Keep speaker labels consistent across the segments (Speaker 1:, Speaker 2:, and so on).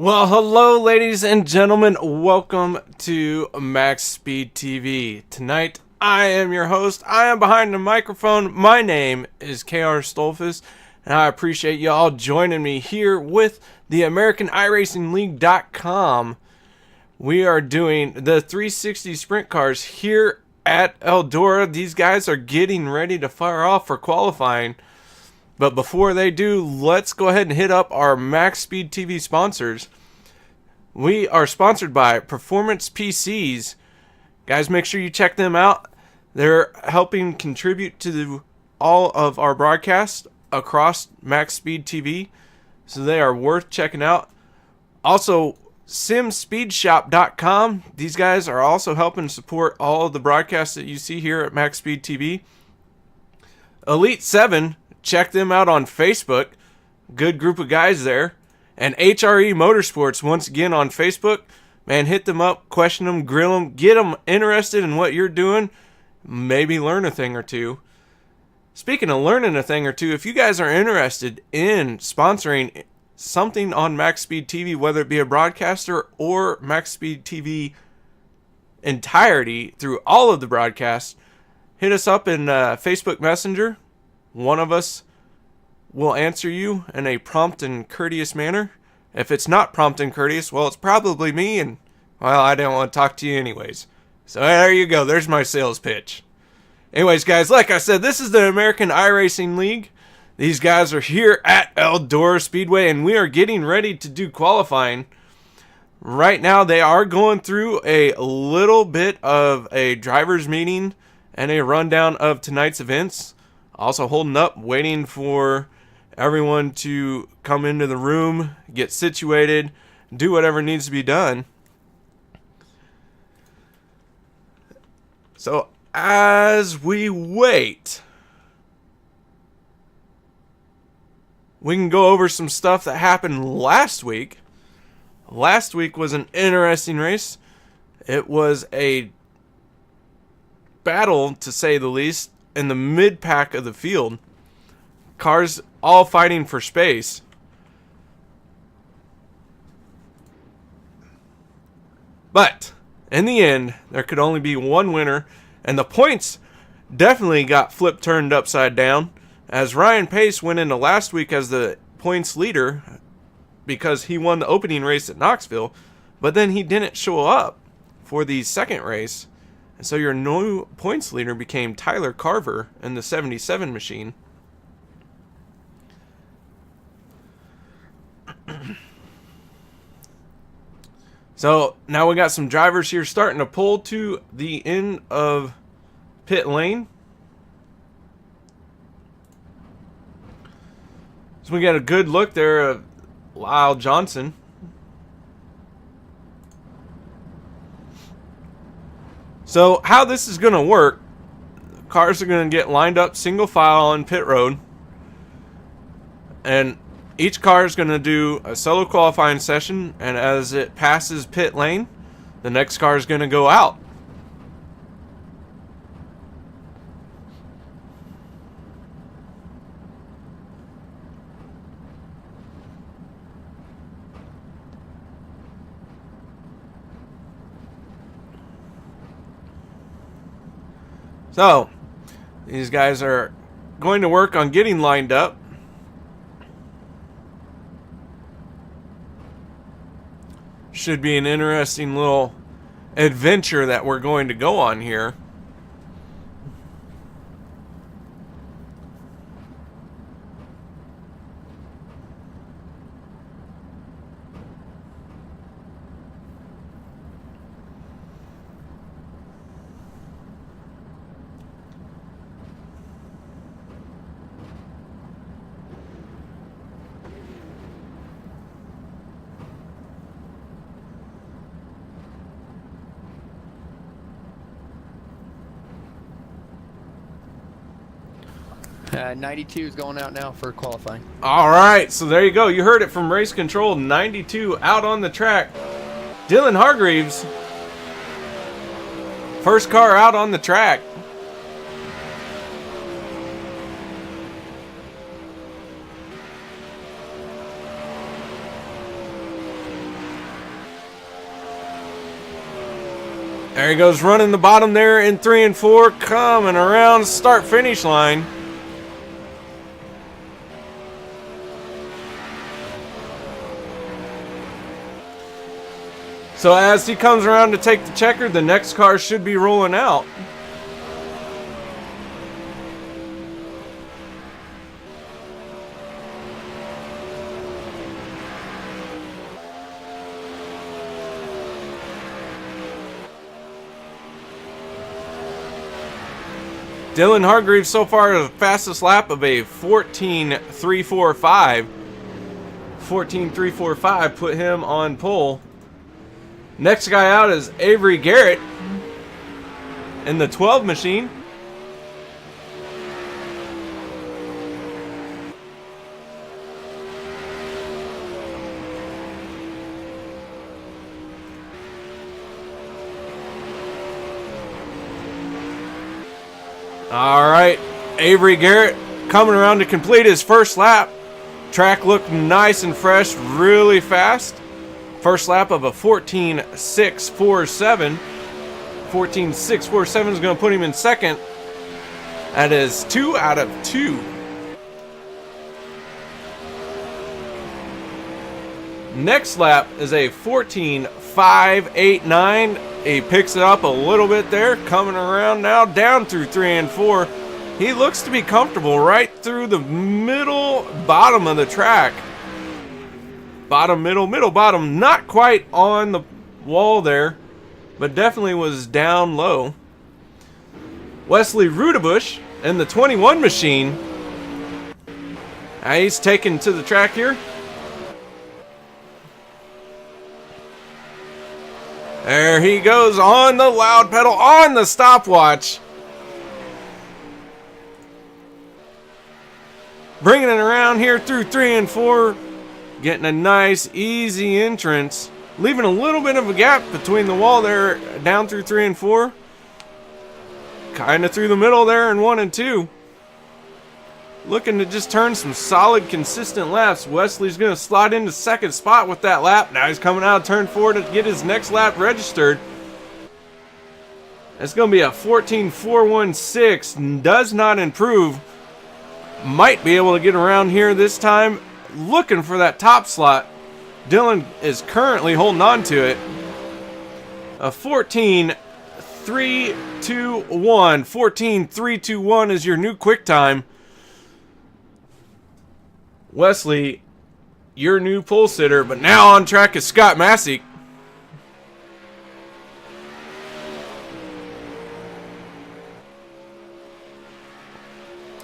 Speaker 1: Well, hello, ladies and gentlemen. Welcome to MaxSpeedTV. Tonight, I am your host. I am behind the microphone. My name is KR Stolfus, and I appreciate you all joining me here with the American iRacing League.com. We are doing the 360 sprint cars here at Eldora. These guys are getting ready to fire off for qualifying. But before they do, let's go ahead and hit up our MaxSpeedTV sponsors. We are sponsored by Performance PCs. Guys, make sure you check them out. They're helping contribute to all of our broadcasts across MaxSpeedTV, so they are worth checking out. Also, SimSpeedShop.com. These guys are also helping support all of the broadcasts that you see here at MaxSpeedTV. Elite 7. Check them out on Facebook. Good group of guys there. And HRE Motorsports, once again on Facebook. Man, hit them up, question them, grill them, get them interested in what you're doing. Maybe learn a thing or two. Speaking of learning a thing or two, if you guys are interested in sponsoring something on MaxSpeedTV, whether it be a broadcaster or MaxSpeedTV entirety through all of the broadcasts, hit us up in Facebook Messenger. One of us will answer you in a prompt and courteous manner. If it's not prompt and courteous, well, it's probably me, and, well, I don't want to talk to you anyways. So there you go. There's my sales pitch. Anyways, guys, like I said, this is the American iRacing League. These guys are here at Eldora Speedway, and we are getting ready to do qualifying. Right now, they are going through a little bit of a driver's meeting and a rundown of tonight's events. Also holding up, waiting for everyone to come into the room, get situated, do whatever needs to be done. So as we wait, we can go over some stuff that happened last week. Last week was an interesting race. It was a battle, to say the least, in the mid-pack of the field. Cars all fighting for space. But in the end, there could only be one winner, and the points definitely got turned upside down, as Ryan Pace went into last week as the points leader because he won the opening race at Knoxville, but then he didn't show up for the second race. And so your new points leader became Tyler Carver in the 77 machine. So now we got some drivers here starting to pull to the end of pit lane. So we got a good look there of Lyle Johnson. So how this is going to work, cars are going to get lined up single file on pit road. And each car is going to do a solo qualifying session. And as it passes pit lane, the next car is going to go out. So, these guys are going to work on getting lined up. Should be an interesting little adventure that we're going to go on here.
Speaker 2: Uh, 92 is going out now for qualifying.
Speaker 1: All right, so there you go. You heard it from Race Control. 92 out on the track. Dylan Hargreaves, first car out on the track. There he goes, running the bottom there in 3 and 4, coming around start-finish line. So as he comes around to take the checker, the next car should be rolling out. Dylan Hargreaves so far has the fastest lap of a 14.345. 14.345 put him on pole. Next guy out is Avery Garrett in the 12 machine. All right, Avery Garrett coming around to complete his first lap. Track looked nice and fresh, really fast. First lap of a 14.647. 14.647 is going to put him in second. That is 2 out of 2. Next lap is a 14.589. He picks it up a little bit there, coming around now down through 3 and 4. He looks to be comfortable right through the middle bottom of the track. Bottom, middle, middle, bottom. Not quite on the wall there, but definitely was down low. Wesley Rudebush in the 21 machine. Now he's taken to the track here. There he goes on the loud pedal, on the stopwatch. Bringing it around here through 3 and 4. Getting a nice, easy entrance. Leaving a little bit of a gap between the wall there, down through 3 and 4. Kind of through the middle there in 1 and 2. Looking to just turn some solid, consistent laps. Wesley's going to slide into second spot with that lap. Now he's coming out of turn 4 to get his next lap registered. It's going to be a 14.416. Does not improve. Might be able to get around here this time. Looking for that top slot. Dylan is currently holding on to it. A 14.321. 14.321 is your new quick time. Wesley, your new pole sitter, but now on track is Scott Massey.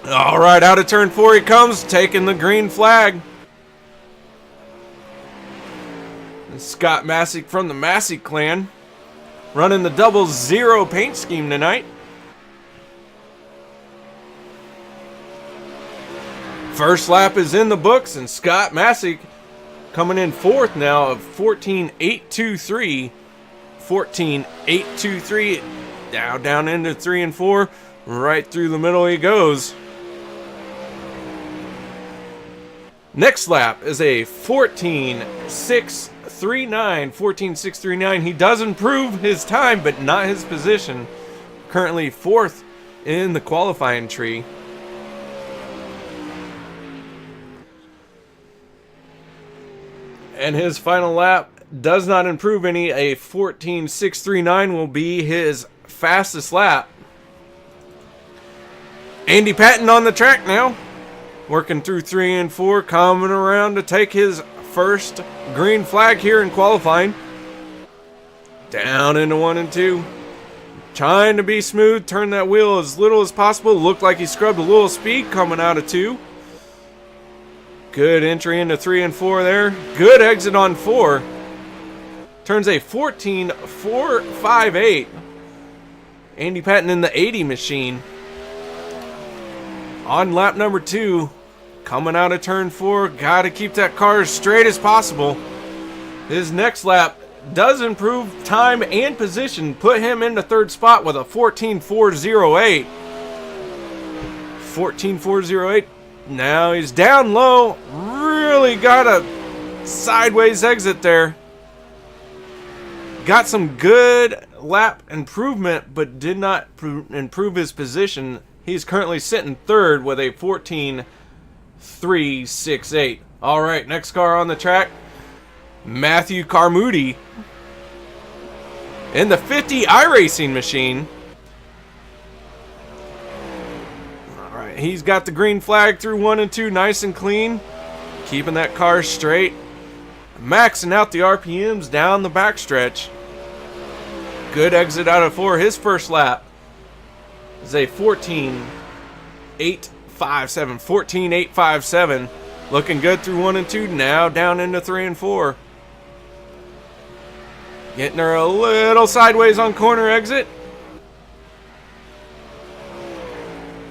Speaker 1: All right, out of turn 4 he comes, taking the green flag. And Scott Massey from the Massey clan, running the 00 paint scheme tonight. First lap is in the books, and Scott Massey coming in fourth now of 14.823. 14.823. Now down into 3 and 4. Right through the middle he goes. Next lap is a 14.639. 14.639. He does improve his time, but not his position. Currently fourth in the qualifying tree. And his final lap does not improve any. A 14.639 will be his fastest lap. Andy Patton on the track now. Working through 3 and 4. Coming around to take his first green flag here in qualifying. Down into 1 and 2. Trying to be smooth. Turn that wheel as little as possible. Looked like he scrubbed a little speed coming out of 2. Good entry into 3 and 4 there. Good exit on 4. Turns a 14.458. Andy Patton in the 80 machine. On lap number 2. Coming out of turn 4. Got to keep that car as straight as possible. His next lap does improve time and position. Put him in the third spot with a 14.408. 14.408. Now he's down low. Really got a sideways exit there. Got some good lap improvement, but did not improve his position. He's currently sitting third with a 14.368. All right, next car on the track, Matthew Carmody in the 50 iRacing machine. All right, he's got the green flag through 1 and 2, nice and clean, keeping that car straight, maxing out the RPMs down the backstretch. Good exit out of 4. His first lap is a 14.857. Looking good through 1 and 2. Now down into 3 and 4. Getting her a little sideways on corner exit.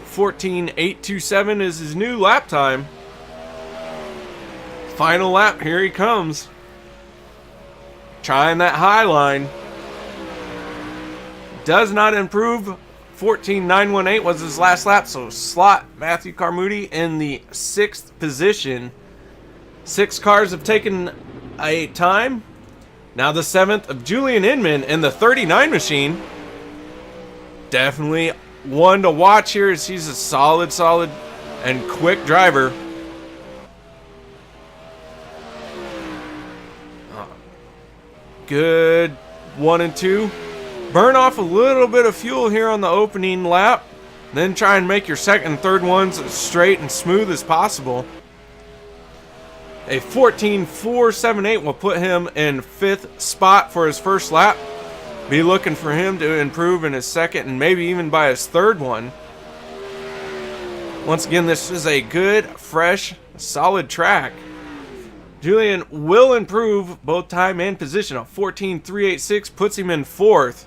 Speaker 1: 14.827 is his new lap time. Final lap, here he comes. Trying that high line. Does not improve. 14.918 was his last lap, so slot Matthew Carmody in the 6th position. 6 cars have taken a time. Now the 7th of Julian Inman in the 39 machine. Definitely one to watch here, as he's a solid and quick driver. Good 1 and 2. Burn off a little bit of fuel here on the opening lap, then try and make your second and third ones as straight and smooth as possible. A 14.478 will put him in 5th spot for his first lap. Be looking for him to improve in his second and maybe even by his third one. Once again, this is a good, fresh, solid track. Julian will improve both time and position. A 14.386 puts him in 4th.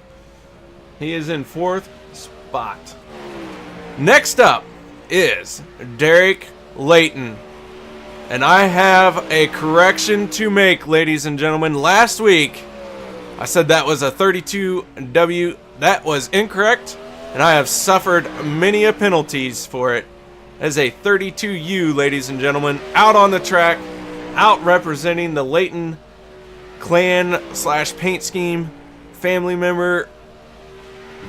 Speaker 1: He is in 4th spot. Next up is Derek Layton. And I have a correction to make, ladies and gentlemen. Last week, I said that was a 32W. That was incorrect, and I have suffered many a penalties for it. As a 32U, ladies and gentlemen, out on the track, out representing the Layton clan / paint scheme, family member,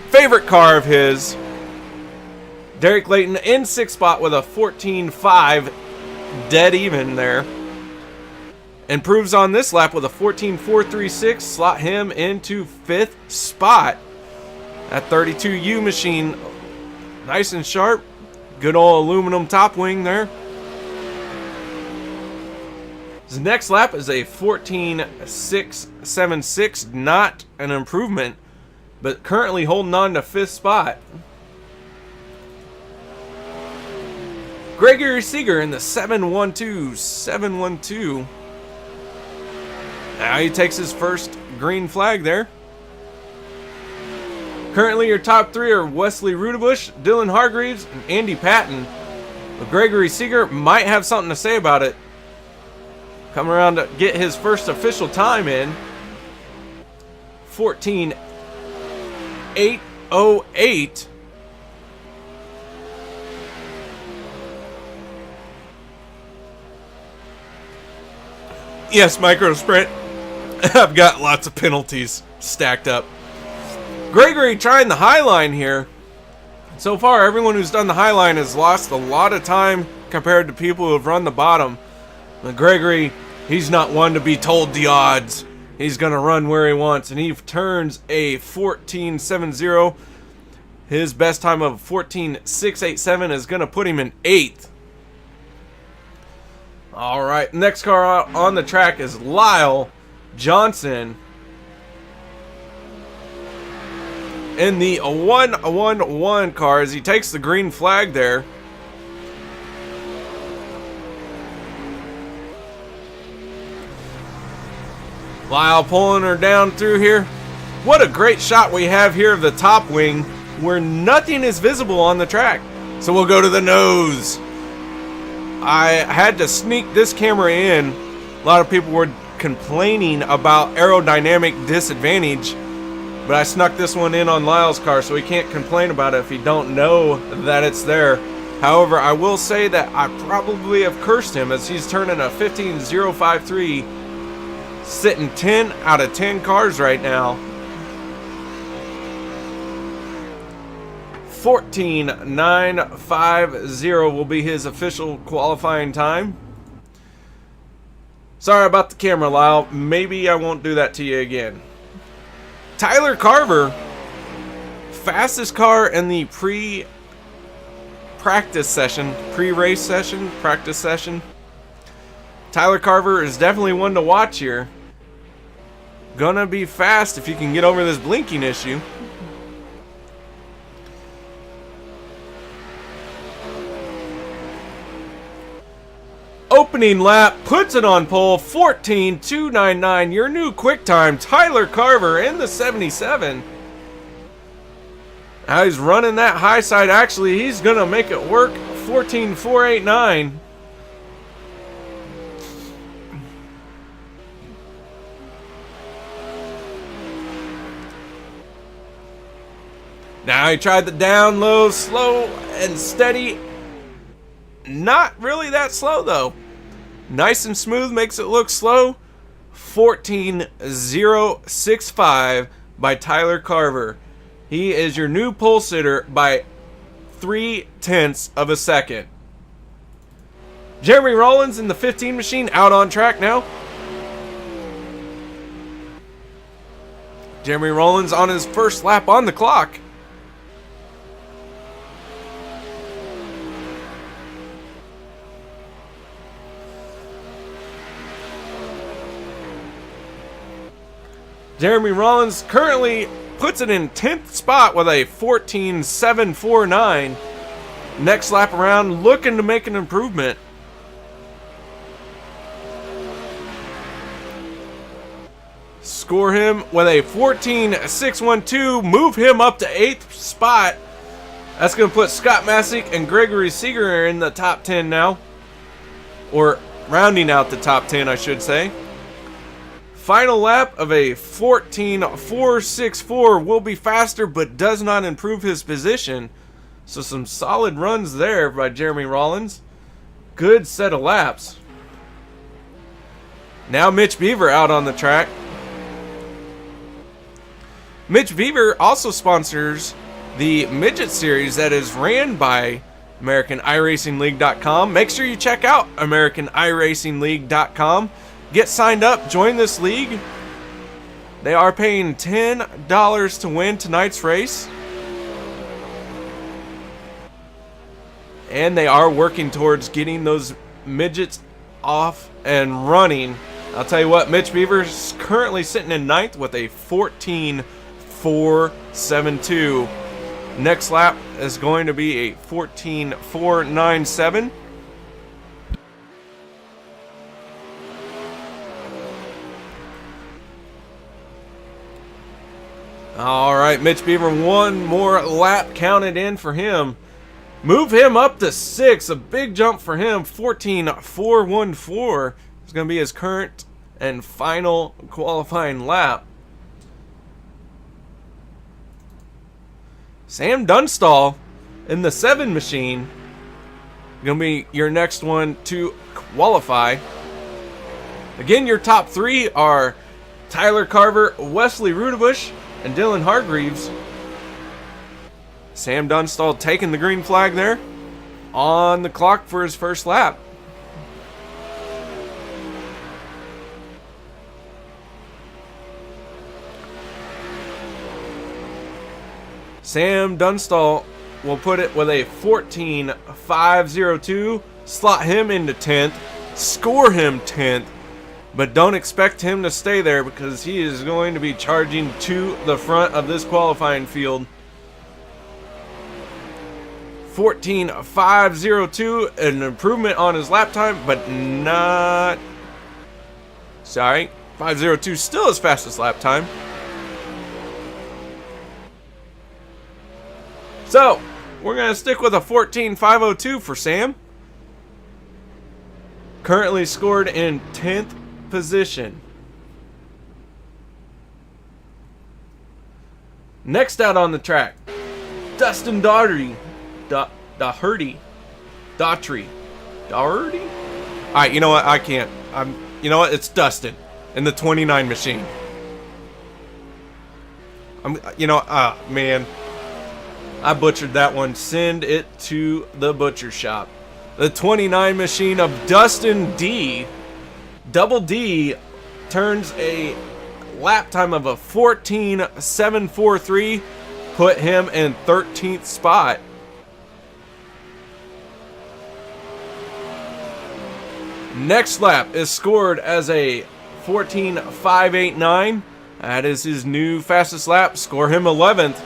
Speaker 1: favorite car of his. Derek Layton in 6th spot with a 14.5, dead even there. Improves on this lap with a 14.436, slot him into 5th spot. That 32U machine, nice and sharp. Good old aluminum top wing there. His next lap is a 14.676, not an improvement, but currently holding on to 5th spot. Gregory Seeger in the 712. Now he takes his first green flag there. Currently your top 3 are Wesley Rudebush, Dylan Hargreaves, and Andy Patton. But Gregory Seeger might have something to say about it. Come around to get his first official time in. 14.808. Yes, Micro Sprint. I've got lots of penalties stacked up. Gregory trying the high line here. So far, everyone who's done the high line has lost a lot of time compared to people who have run the bottom. But Gregory, he's not one to be told the odds. He's going to run where he wants, and he turns a 14.70. His best time of 14.687 is going to put him in 8th. All right, next car on the track is Lyle Johnson in the 111 car as he takes the green flag there. Lyle pulling her down through here. What a great shot we have here of the top wing where nothing is visible on the track. So we'll go to the nose. I had to sneak this camera in. A lot of people were complaining about aerodynamic disadvantage, but I snuck this one in on Lyle's car, so he can't complain about it if he don't know that it's there. However, I will say that I probably have cursed him as he's turning a 15.053, sitting 10 out of 10 cars right now. 14.950 will be his official qualifying time. Sorry about the camera, Lyle. Maybe I won't do that to you again. Tyler Carver, fastest car in the practice session. Tyler Carver is definitely one to watch here. Gonna be fast if you can get over this blinking issue. Opening lap, puts it on pole, 14.299. Your new quick time, Tyler Carver in the 77. Now he's running that high side. Actually, he's going to make it work, 14.489. Now he tried the down low, slow and steady. Not really that slow though. Nice and smooth, makes it look slow. 14.065 by Tyler Carver. He is your new pole sitter by 0.3 of a second. Jeremy Rollins in the 15 machine out on track now. Jeremy Rollins on his first lap on the clock. Jeremy Rollins currently puts it in 10th spot with a 14.749. Next lap around, looking to make an improvement. Score him with a 14.612. Move him up to 8th spot. That's going to put Scott Masick and Gregory Seeger in the top 10 now. Or rounding out the top 10, I should say. Final lap of a 14.464 will be faster, but does not improve his position. So some solid runs there by Jeremy Rollins. Good set of laps. Now Mitch Beaver out on the track. Mitch Beaver also sponsors the Midget Series that is ran by AmericanIRacingLeague.com. Make sure you check out AmericanIRacingLeague.com. Get signed up, join this league. They are paying $10 to win tonight's race. And they are working towards getting those midgets off and running. I'll tell you what, Mitch Beaver's currently sitting in 9th with a 14.472. Next lap is going to be a 14.497. All right, Mitch Beaver, one more lap counted in for him. Move him up to 6, a big jump for him, 14.414. It's going to be his current and final qualifying lap. Sam Dunstall in the 7 machine, going to be your next one to qualify. Again, your top 3 are Tyler Carver, Wesley Rudebush, and Dylan Hargreaves. Sam Dunstall taking the green flag there. On the clock for his first lap. Sam Dunstall will put it with a 14.502. Slot him into 10th. Score him 10th. But don't expect him to stay there because he is going to be charging to the front of this qualifying field. 14.502, an improvement on his lap time, but not... Sorry, 502 still his fastest lap time. So, we're going to stick with a 14.502 for Sam. Currently scored in 10th position. Next out on the track, Dustin Daugherty. Daugherty. Alright, you know what? I can't. You know what? It's Dustin in the 29 machine. Man. I butchered that one. Send it to the butcher shop. The 29 machine of Dustin D. Double D turns a lap time of a 14.743. Put him in 13th spot. Next lap is scored as a 14.589. That is his new fastest lap. Score him 11th.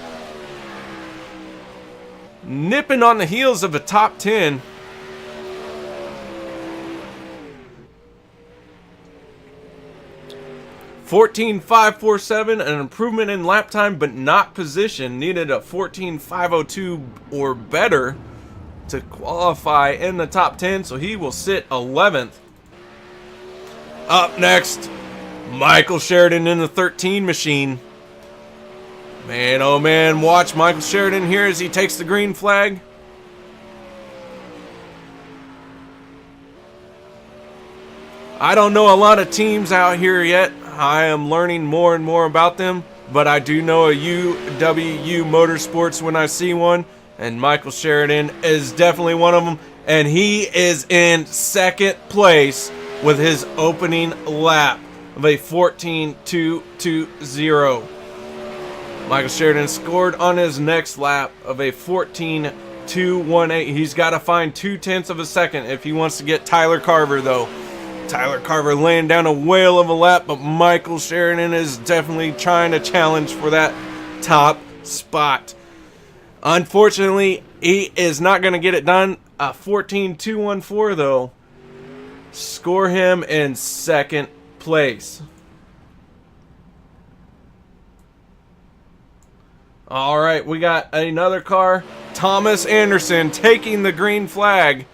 Speaker 1: Nipping on the heels of a top 10. (14.547), an improvement in lap time, but not position. Needed a 14.502 or better to qualify in the top 10, so he will sit 11th. Up next, Michael Sheridan in the 13 machine. Man, oh man, watch Michael Sheridan here as he takes the green flag. I don't know a lot of teams out here yet. I am learning more and more about them, but I do know a UWU Motorsports when I see one, and Michael Sheridan is definitely one of them, and he is in second place with his opening lap of a 14.220. Michael Sheridan scored on his next lap of a 14.218. He's got to find 0.2 of a second if he wants to get Tyler Carver, though. Tyler Carver laying down a whale of a lap, but Michael Sheridan is definitely trying to challenge for that top spot. Unfortunately, he is not going to get it done. A 14.214, though. Score him in second place. All right, we got another car. Thomas Anderson taking the green flag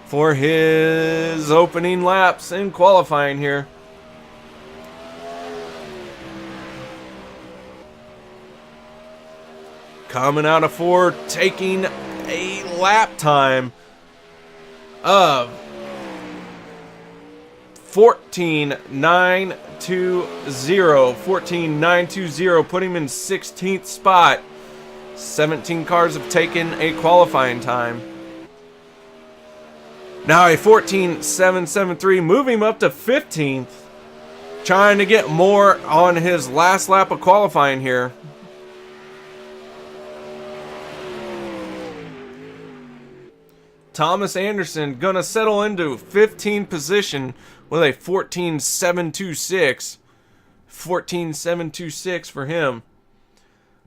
Speaker 1: for his opening laps in qualifying here. Coming out of 4, taking a lap time of 14.920, 14.920, put him in 16th spot. 17 cars have taken a qualifying time. Now a 14.773, move him up to 15th. Trying to get more on his last lap of qualifying here. Thomas Anderson gonna settle into 15th position with a 14.726. 14.726 for him.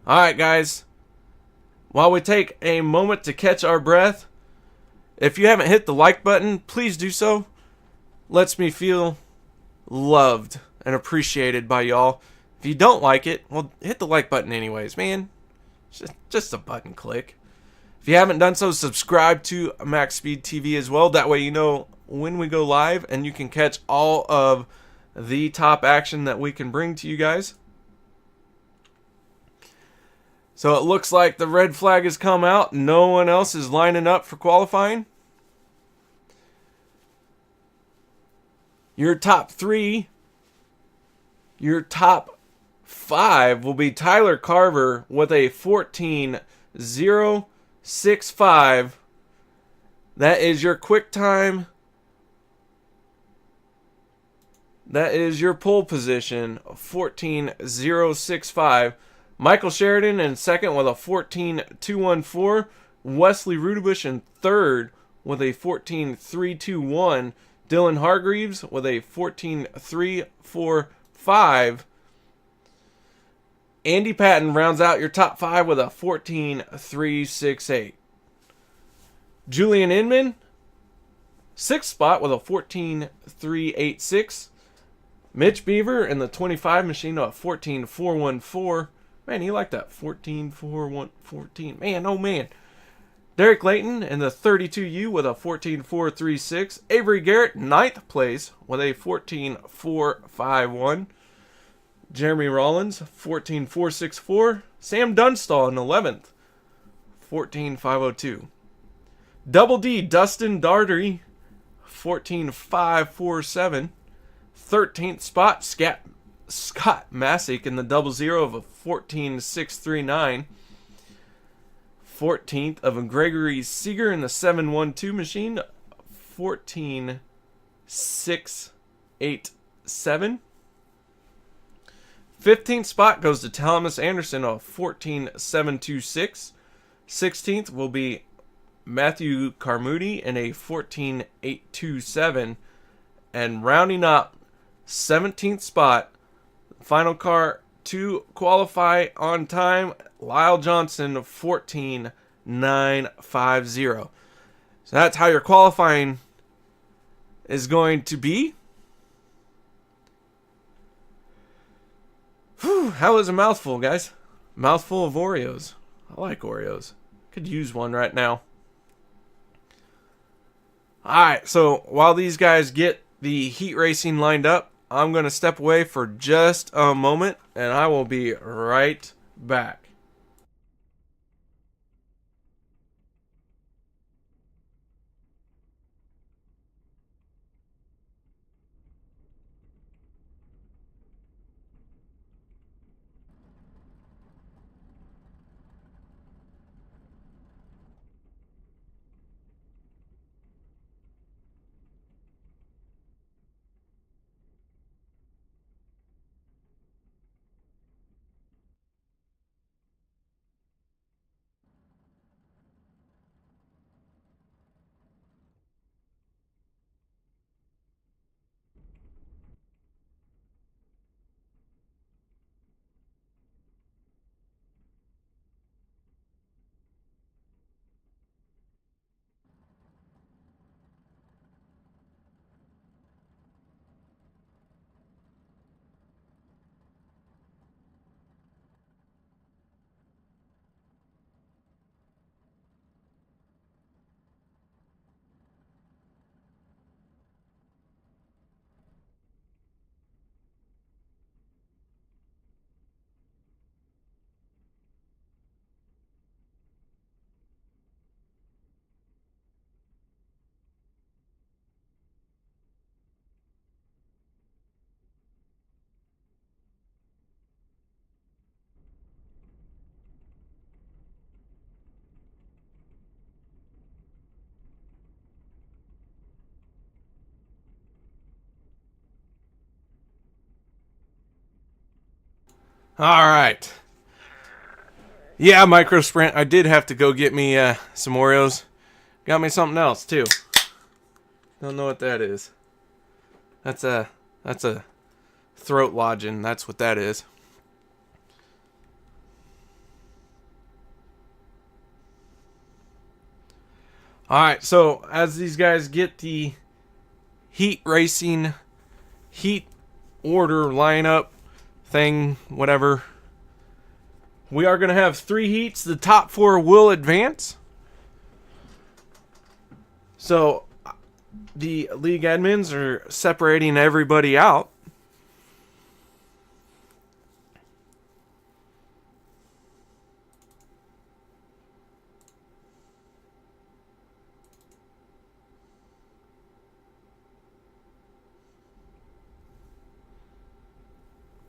Speaker 1: Alright guys, while we take a moment to catch our breath, if you haven't hit the like button, please do so. Lets me feel loved and appreciated by y'all. If you don't like it, well, hit the like button anyways, man. Just a button click. If you haven't done so, subscribe to MaxSpeedTV as well. That way you know when we go live and you can catch all of the top action that we can bring to you guys. So it looks like the red flag has come out. No one else is lining up for qualifying. Your top 3, your top 5 will be Tyler Carver with a 14.065. That is your quick time. That is your pole position, 14.065. Michael Sheridan in second with a 14.214. Wesley Rudebush in third with a 14.321. Dylan Hargreaves with a 14.345. Andy Patton rounds out your top 5 with a 14.368. Julian Inman, 6th spot with a 14.386. Mitch Beaver in the 25 machine with a 14.414. Man, you like that 14.414. Man, oh man. Derek Layton in the 32U with a 14.436. Avery Garrett, 9th place with a 14.451. Jeremy Rollins, 14.464. Sam Dunstall in 11th, 14.502. Double D, Dustin Dartery, 14.547. 13th spot, Scott Masick in the 00 of a 14.639. 14th of Gregory Seeger in the 712 machine, 14,687. 15th spot goes to Thomas Anderson of 14,726. 16th will be Matthew Carmody in a 14,827. And rounding up, 17th spot, final car to qualify on time, Lyle Johnson of 14,950. So that's how your qualifying is going to be. Whew, that was a mouthful, guys. Mouthful of Oreos. I like Oreos. Could use one right now. Alright, so while these guys get the heat racing lined up, I'm going to step away for just a moment, and I will be right back. Alright. Yeah, Micro Sprint, I did have to go get me some Oreos. Got me something else, too. Don't know what that is. That's a throat lodging. That's what that is. Alright, so as these guys get the heat racing, heat order lineup thing, whatever, we are going to have 3 heats. The top 4 will advance. So the league admins are separating everybody out.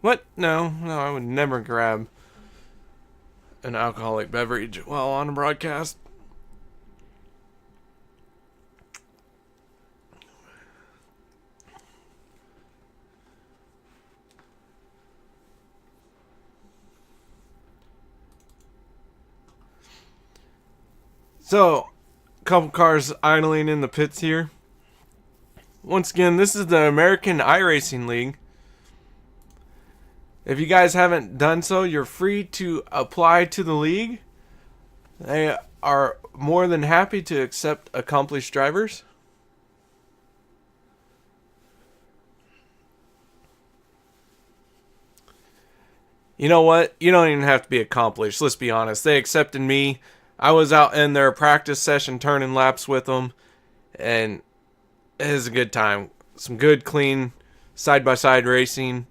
Speaker 1: What? No, I would never grab an alcoholic beverage while on a broadcast. So, a couple cars idling in the pits here. Once again, this is the American iRacing League. If you guys haven't done so, you're free to apply to the league. They are more than happy to accept accomplished drivers. You know what? You don't even have to be accomplished. Let's be honest. They accepted me. I was out in their practice session turning laps with them, and it was a good time. Some good, clean, side-by-side racing.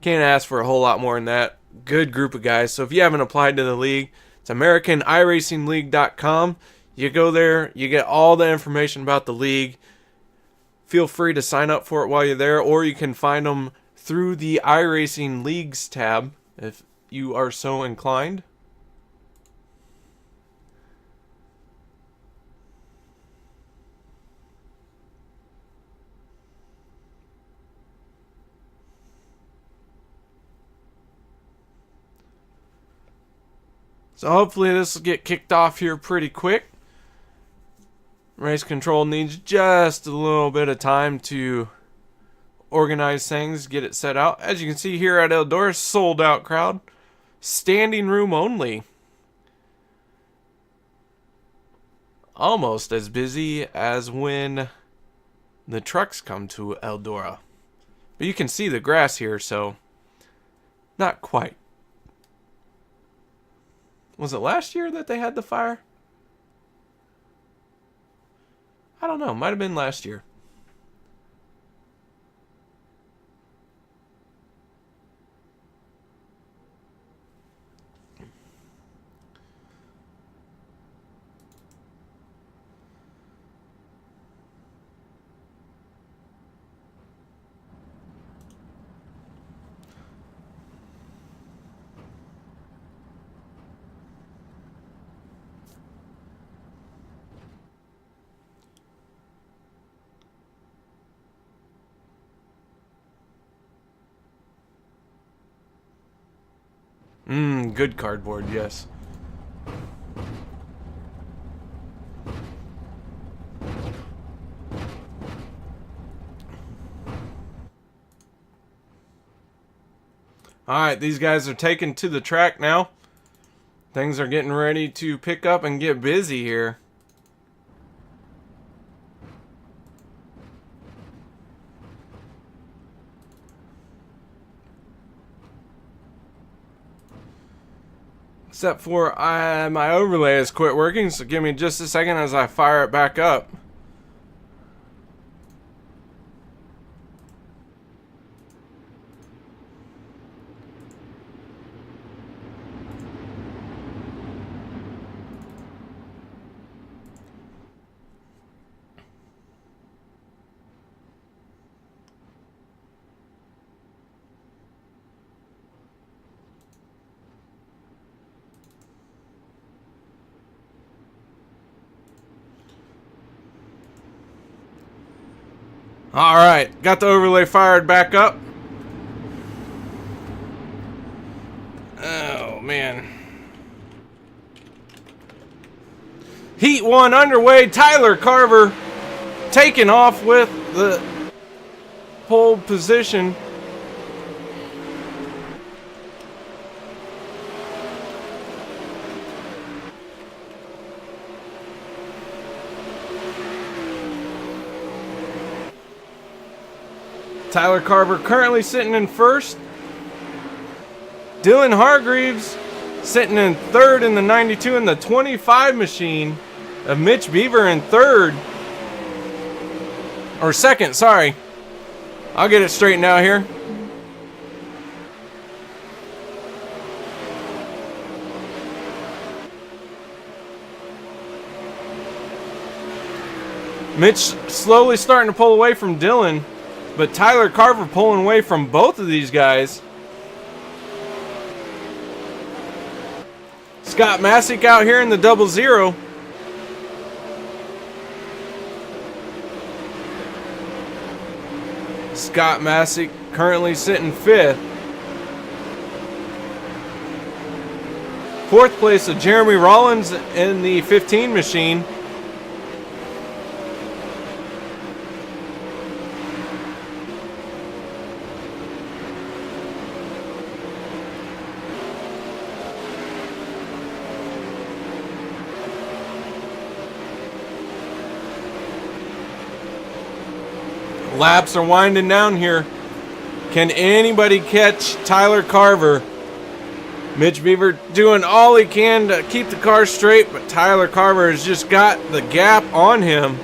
Speaker 1: Can't ask for a whole lot more than that. Good group of guys. So if you haven't applied to the league, it's AmericanIRacingLeague.com. You go there, you get all the information about the league. Feel free to sign up for it while you're there, or you can find them through the iRacing Leagues tab if you are so inclined. So hopefully this will get kicked off here pretty quick. Race control needs just a little bit of time to organize things, get it set out. As you can see here at Eldora, sold out crowd. Standing room only. Almost as busy as when the trucks come to Eldora. But you can see the grass here, so not quite. Was it last year that they had the fire? I don't know. Might have been last year. Good cardboard, yes. Alright, these guys are taken to the track now. Things are getting ready to pick up and get busy here. Except for my overlay has quit working, so give me just a second as I fire it back up. Alright, got the overlay fired back up. Oh, man. Heat 1 underway. Tyler Carver taking off with the pole position. Tyler Carver currently sitting in first. Dylan Hargreaves sitting in third in the 92 and the 25 machine. Of Mitch Beaver in third. Or second, sorry. I'll get it straightened out here. Mitch slowly starting to pull away from Dylan. But Tyler Carver pulling away from both of these guys. Scott Masick out here in the 00. Scott Masick currently sitting fifth. Fourth place of Jeremy Rollins in the 15 machine. Laps are winding down here. Can anybody catch Tyler Carver? Mitch Beaver doing all he can to keep the car straight, but Tyler Carver has just got the gap on him.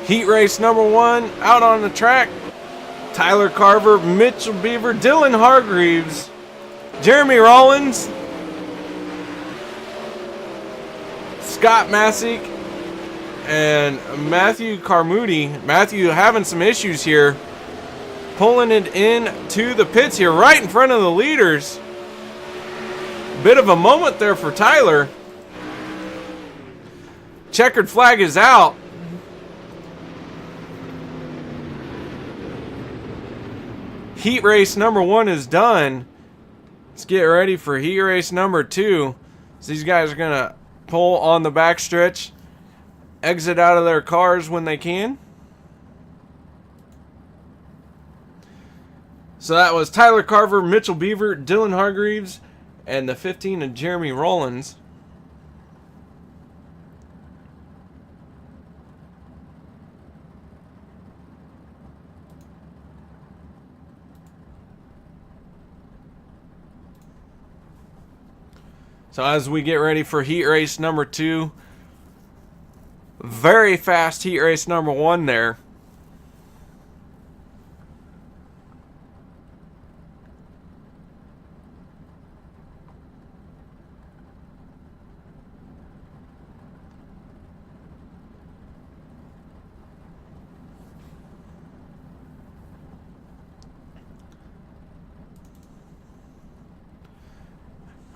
Speaker 1: Heat race number 1 out on the track. Tyler Carver, Mitchell Beaver, Dylan Hargreaves, Jeremy Rollins, Scott Masick, and Matthew Carmody. Matthew having some issues here. Pulling it in to the pits here right in front of the leaders. Bit of a moment there for Tyler. Checkered flag is out. Heat race number 1 is done. Let's get ready for heat race number 2. So these guys are gonna pull on the backstretch, exit out of their cars when they can. So that was Tyler Carver, Mitchell Beaver, Dylan Hargreaves, and the 15 of Jeremy Rollins. So as we get ready for heat race number 2, very fast heat race number 1 there.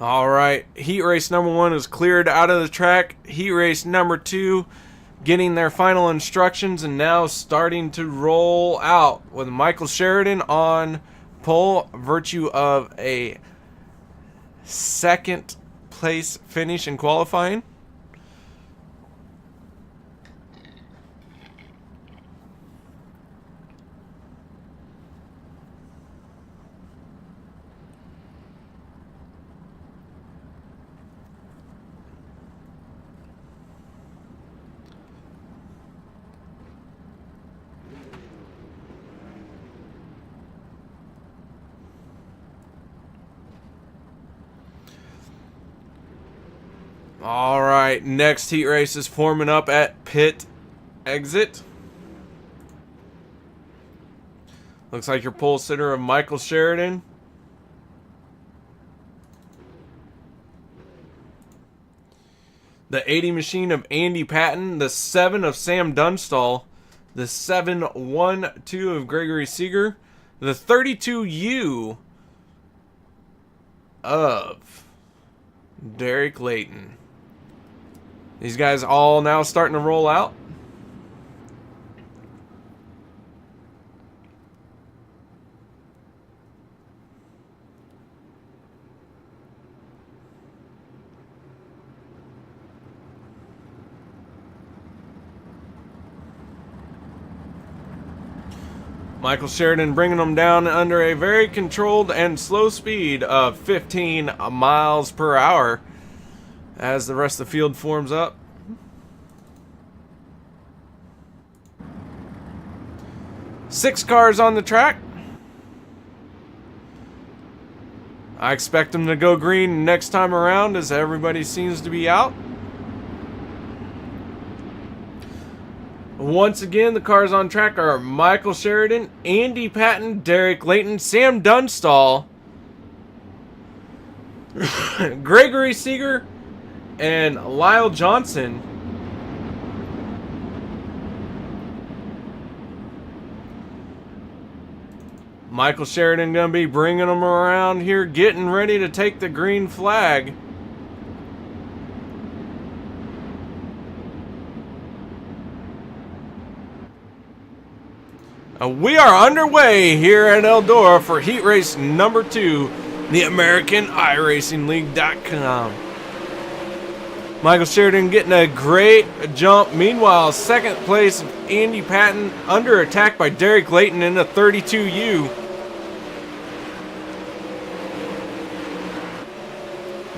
Speaker 1: All right, heat race number 1 is cleared out of the track. Heat race number 2 getting their final instructions and now starting to roll out with Michael Sheridan on pole, virtue of a 2nd place finish in qualifying. All right, next heat race is forming up at pit exit. Looks like your pole sitter of Michael Sheridan. The 80 machine of Andy Patton, the 7 of Sam Dunstall, the 7-1-2 of Gregory Seeger, the 32U of Derek Layton. These guys all now starting to roll out. Michael Sheridan bringing them down under a very controlled and slow speed of 15 miles per hour as the rest of the field forms up. Six cars on the track. I expect them to go green next time around as everybody seems to be out. Once again, the cars on track are Michael Sheridan, Andy Patton, Derek Layton, Sam Dunstall, Gregory Seeger, and Lyle Johnson. Michael Sheridan going to be bringing them around here, getting ready to take the green flag. We are underway here at Eldora for heat race number 2, the American iRacing League.com. Michael Sheridan getting a great jump. Meanwhile, second place, Andy Patton under attack by Derek Layton in the 32U.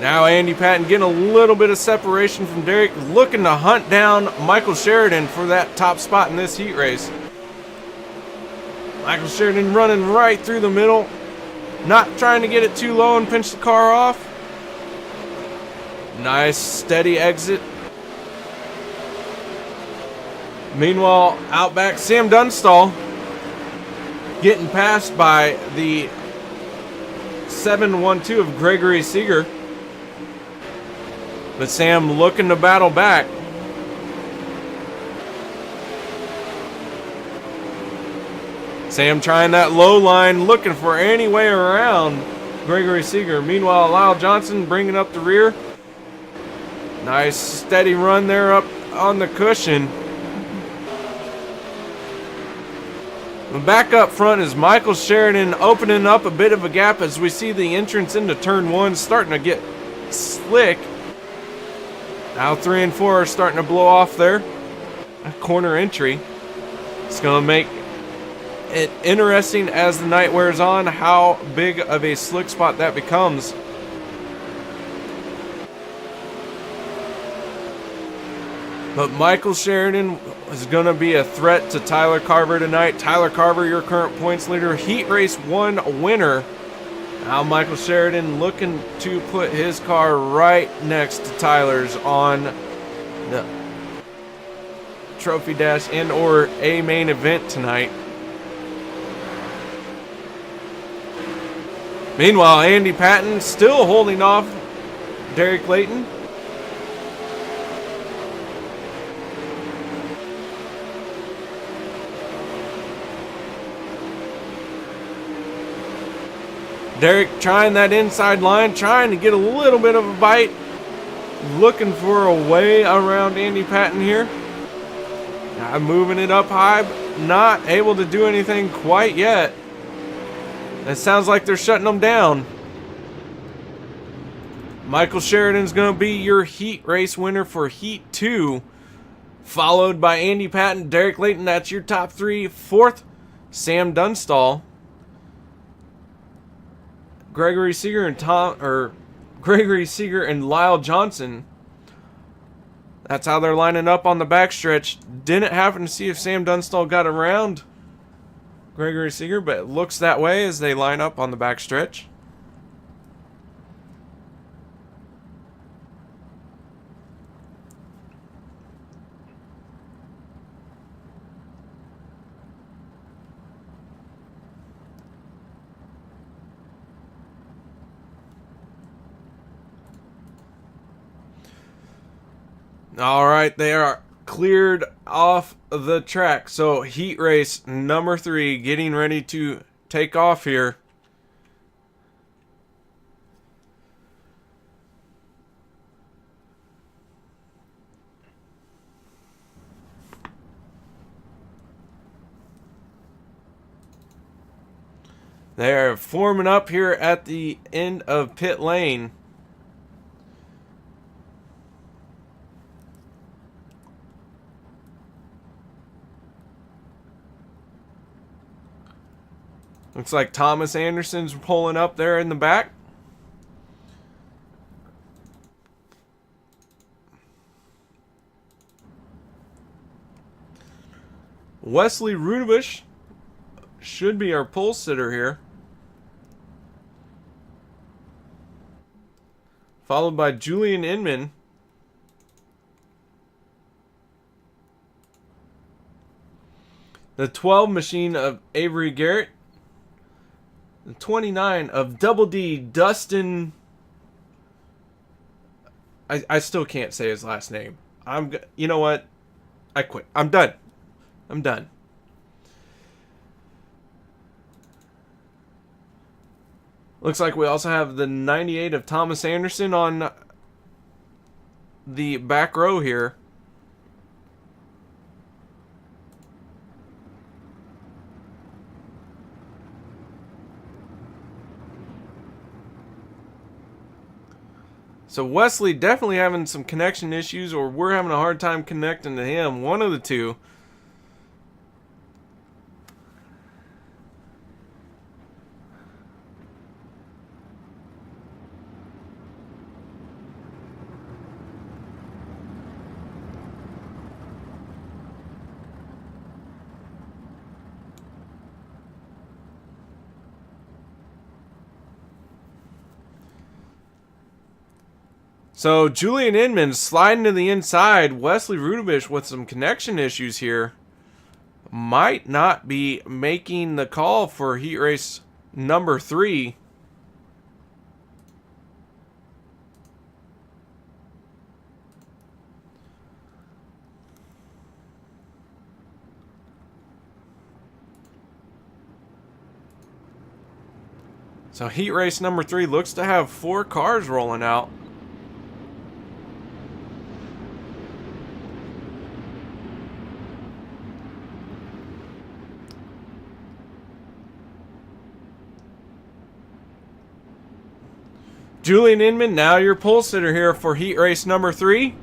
Speaker 1: Now Andy Patton getting a little bit of separation from Derek, looking to hunt down Michael Sheridan for that top spot in this heat race. Michael Sheridan running right through the middle, not trying to get it too low and pinch the car off. Nice steady exit. Meanwhile, out back, Sam Dunstall getting passed by the 7-1-2 of Gregory Seeger. But Sam looking to battle back. Sam trying that low line, looking for any way around Gregory Seeger. Meanwhile, Lyle Johnson bringing up the rear. Nice steady run there up on the cushion. Back up front is Michael Sheridan opening up a bit of a gap as we see the entrance into turn 1 starting to get slick. Now 3 and 4 are starting to blow off there. A corner entry. It's going to make it interesting as the night wears on how big of a slick spot that becomes. But Michael Sheridan is going to be a threat to Tyler Carver tonight. Tyler Carver, your current points leader, Heat Race 1 winner. Now Michael Sheridan looking to put his car right next to Tyler's on the Trophy Dash and or a main event tonight. Meanwhile, Andy Patton still holding off Derek Layton. Derek trying that inside line, trying to get a little bit of a bite. Looking for a way around Andy Patton here. Now moving it up high, not able to do anything quite yet. It sounds like they're shutting them down. Michael Sheridan's going to be your heat race winner for Heat 2. Followed by Andy Patton, Derek Layton. That's your top 3. 4th, Sam Dunstall. Gregory Seeger and Lyle Johnson. That's how they're lining up on the backstretch. Didn't happen to see if Sam Dunstall got around Gregory Seeger, but it looks that way as they line up on the backstretch. All right, they are cleared off the track. So heat race number 3 getting ready to take off here. They're forming up here at the end of pit lane. Looks like Thomas Anderson's pulling up there in the back. Wesley Rudebush should be our pole sitter here. Followed by Julian Inman. The 12 machine of Avery Garrett. The 29 of Double D, Dustin. I still can't say his last name. You know what? I quit. I'm done. I'm done. Looks like we also have the 98 of Thomas Anderson on the back row here. So Wesley definitely having some connection issues, or we're having a hard time connecting to him. One of the two. So Julian Inman sliding to the inside. Wesley Rudebush with some connection issues here. Might not be making the call for heat race number 3. So heat race number 3 looks to have 4 cars rolling out. Julian Inman, now your pole sitter here for heat race number 3.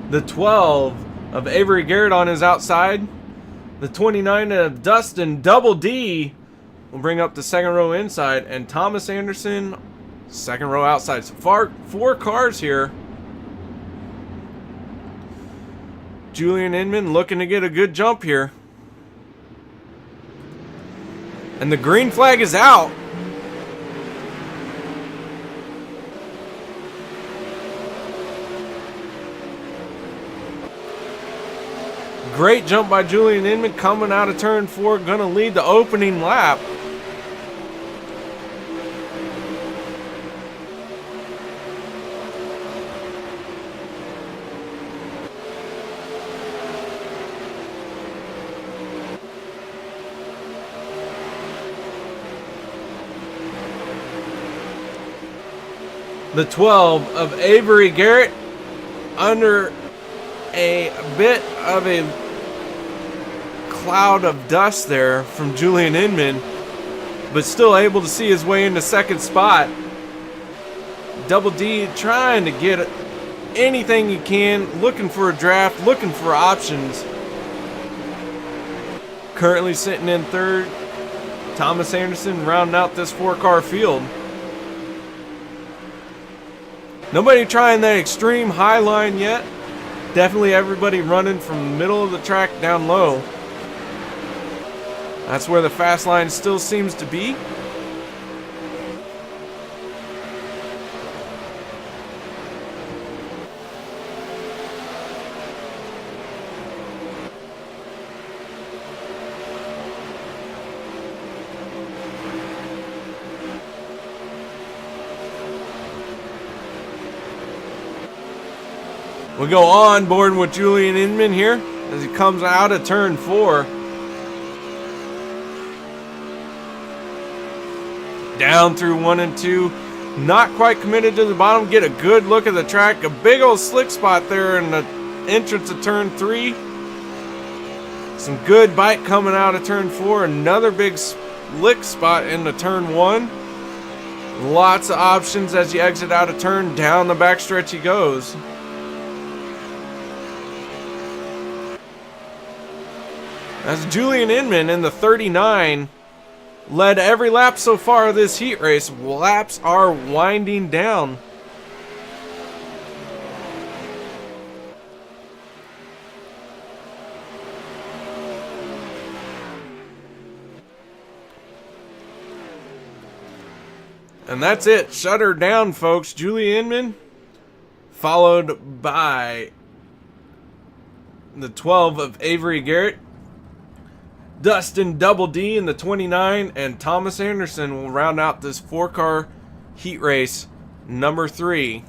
Speaker 1: The 12 of Avery Garrett on his outside. The 29 of Dustin Double D will bring up the second row inside. And Thomas Anderson, second row outside. So far, 4 cars here. Julian Inman looking to get a good jump here. And the green flag is out. Great jump by Julian Inman coming out of turn 4. Going to lead the opening lap. The 12 of Avery Garrett under a bit of a cloud of dust there from Julian Inman, but still able to see his way into second spot. Double D trying to get anything he can, looking for a draft, looking for options. Currently sitting in third. Thomas Anderson rounding out this 4-car field. Nobody trying that extreme high line yet. Definitely everybody running from the middle of the track down low. That's where the fast line still seems to be. We go on board with Julian Inman here as he comes out of turn 4. Down through 1 and 2. Not quite committed to the bottom. Get a good look at the track. A big old slick spot there in the entrance of turn 3. Some good bite coming out of turn 4. Another big slick spot in the turn 1. Lots of options as you exit out of turn. Down the backstretch he goes. As Julian Inman in the 39 led every lap so far of this heat race. Laps are winding down. And that's it. Shut her down, folks. Julian Inman, followed by the 12 of Avery Garrett. Dustin Double D in the 29, and Thomas Anderson will round out this 4-car heat race number 3.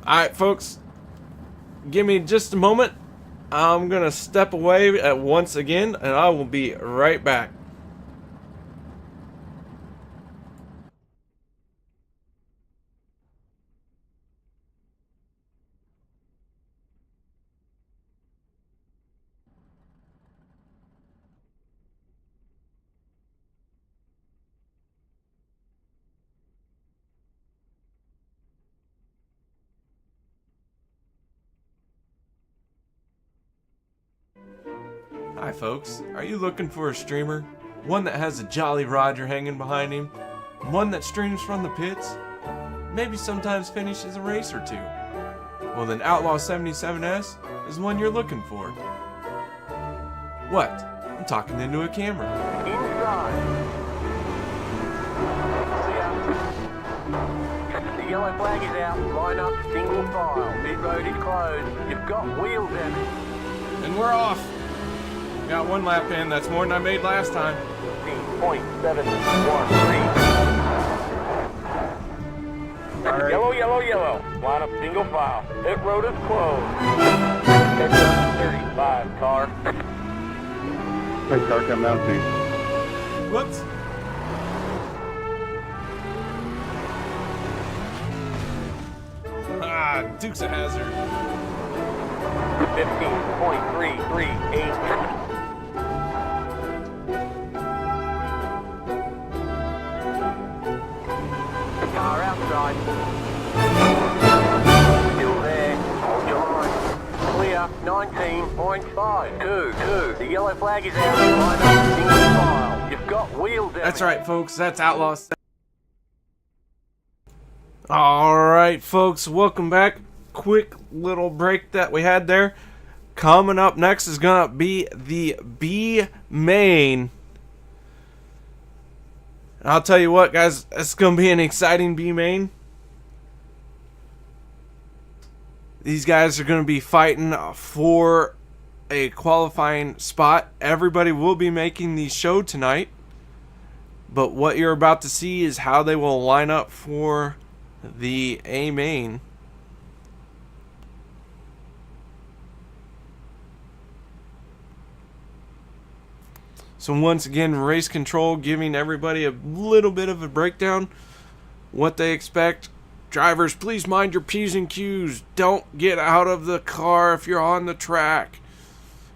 Speaker 1: Alright, folks, give me just a moment. I'm going to step away at once again, and I will be right back. Hi folks, are you looking for a streamer? One that has a Jolly Roger hanging behind him? One that streams from the pits? Maybe sometimes finishes a race or two? Well then Outlaw 77S is one you're looking for. What? I'm talking into a camera.
Speaker 3: Inside. The yellow flag is out. Line up single file. Mid road is closed. You've got wheel damage.
Speaker 1: And we're off. Got 1 lap in. That's more than I made last time.
Speaker 3: 0.713. Right. Yellow, yellow, yellow. Line up single file. Pit road is closed. Pit 35, car.
Speaker 4: Hey, car, come down, please.
Speaker 1: Whoops. Ah, Duke's a hazard.
Speaker 3: 15.338. Car outside. Still there. Hold your line. Clear. 19.5. 2. The yellow flag is out. Line up single file. You've got wheel damage.
Speaker 1: That's right, folks. That's Outlaw. Alright, folks. Welcome back. Quick little break that we had there. Coming up next is going to be the B main. I'll tell you what, guys. It's going to be an exciting B main. These guys are going to be fighting for a qualifying spot. Everybody will be making the show tonight. But what you're about to see is how they will line up for the A main. So once again, race control giving everybody a little bit of a breakdown. What they expect. Drivers, please mind your P's and Q's. Don't get out of the car if you're on the track.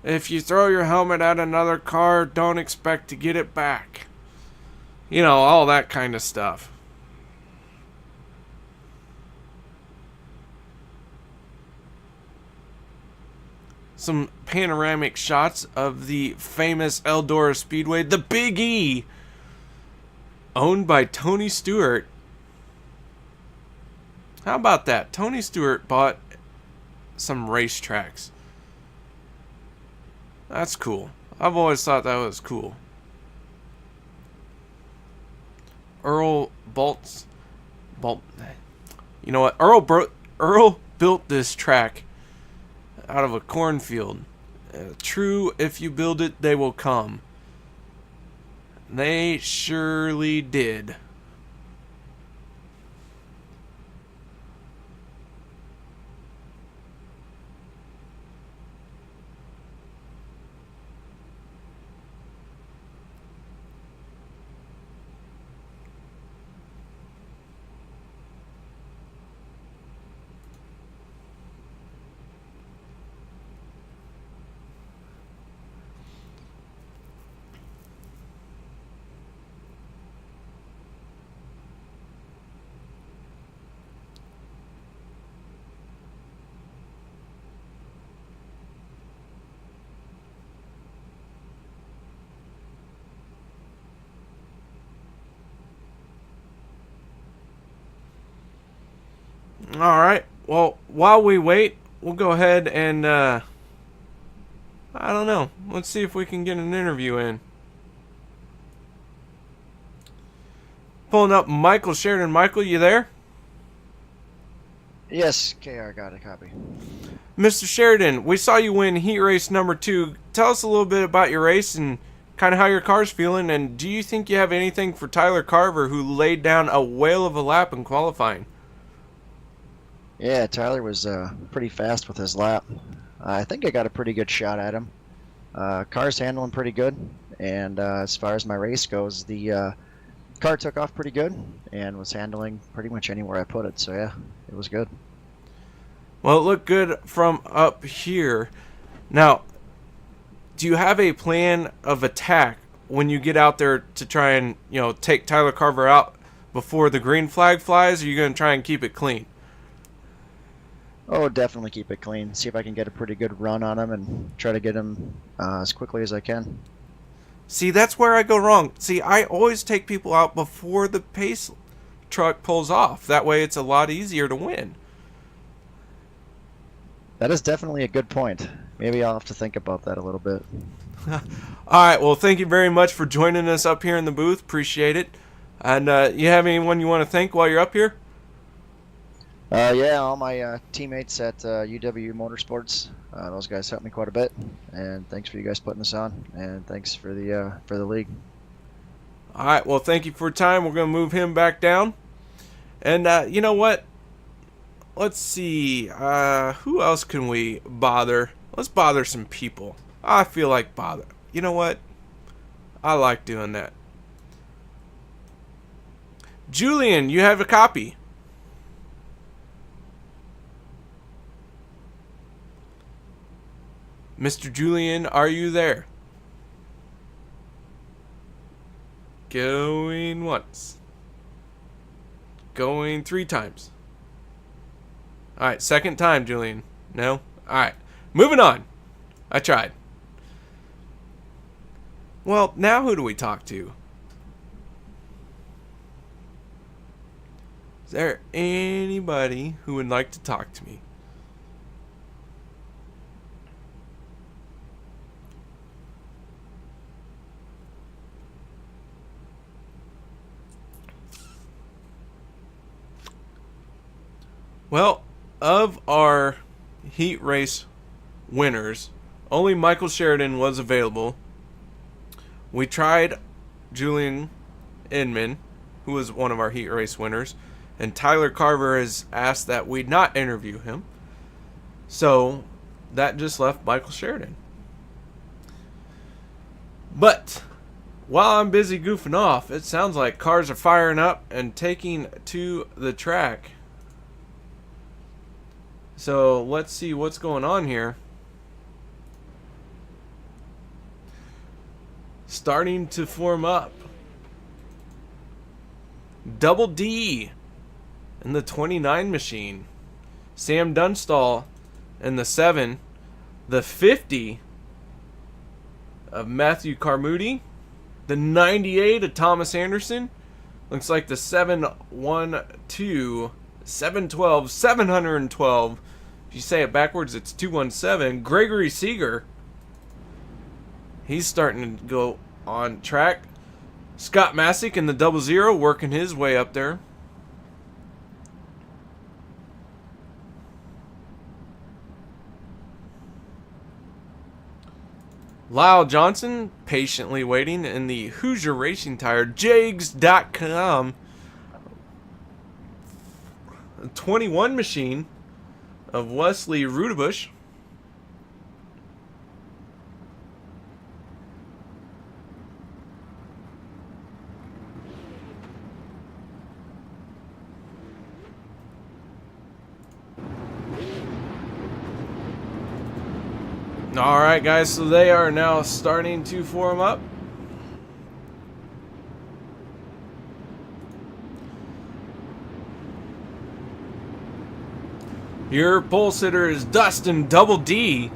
Speaker 1: If you throw your helmet at another car, don't expect to get it back. You know, all that kind of stuff. Some panoramic shots of the famous Eldora Speedway, the Big E, owned by Tony Stewart. How about that? Tony Stewart bought some racetracks. That's cool. I've always thought that was cool. Earl Boltz. You know what? Earl built this track out of a cornfield. True, if you build it, they will come. They surely did. Alright, well, while we wait, we'll go ahead and, I don't know. Let's see if we can get an interview in. Pulling up Michael Sheridan. Michael, you there?
Speaker 5: Yes, KR, got a copy.
Speaker 1: Mr. Sheridan, we saw you win heat race number 2. Tell us a little bit about your race and kind of how your car's feeling, and do you think you have anything for Tyler Carver, who laid down a whale of a lap in qualifying?
Speaker 5: Yeah, Tyler was pretty fast with his lap. I think I got a pretty good shot at him. Car's handling pretty good, and as far as my race goes, the car took off pretty good and was handling pretty much anywhere I put it, so yeah, it was good.
Speaker 1: Well, it looked good from up here. Now, do you have a plan of attack when you get out there to try and, you know, take Tyler Carver out before the green flag flies, or are you going to try and keep it clean?
Speaker 5: Oh, definitely keep it clean. See if I can get a pretty good run on him and try to get him as quickly as I can.
Speaker 1: See, that's where I go wrong. See, I always take people out before the pace truck pulls off. That way it's a lot easier to win.
Speaker 5: That is definitely a good point. Maybe I'll have to think about that a little bit.
Speaker 1: Alright, well, thank you very much for joining us up here in the booth. Appreciate it. And you have anyone you want to thank while you're up here?
Speaker 5: Yeah, all my teammates at UW Motorsports. Those guys helped me quite a bit, and thanks for you guys putting this on, and thanks for the league.
Speaker 1: All right, well, thank you for your time. We're going to move him back down. And you know what? Let's see. Who else can we bother? Let's bother some people. I feel like bother. You know what? I like doing that. Julian, you have a copy. Mr. Julian, are you there? Going once. Going 3 times. Alright, second time, Julian. No? Alright. Moving on. I tried. Well, now who do we talk to? Is there anybody who would like to talk to me? Well, of our heat race winners, only Michael Sheridan was available. We tried Julian Inman, who was one of our heat race winners, and Tyler Carver has asked that we not interview him. So that just left Michael Sheridan. But while I'm busy goofing off, it sounds like cars are firing up and taking to the track. So let's see what's going on here. Starting to form up. Double D in the 29 machine. Sam Dunstall in the 7. The 50 of Matthew Carmody. The 98 of Thomas Anderson. Looks like the 712, 712, 712. If you say it backwards, it's 217. Gregory Seeger. He's starting to go on track. Scott Masick in the 00 working his way up there. Lyle Johnson patiently waiting in the Hoosier Racing Tire. Jags.com. 21 machine of Wesley Rudebush. Alright guys, so they are now starting to form up. Your pole sitter is Dustin Double D.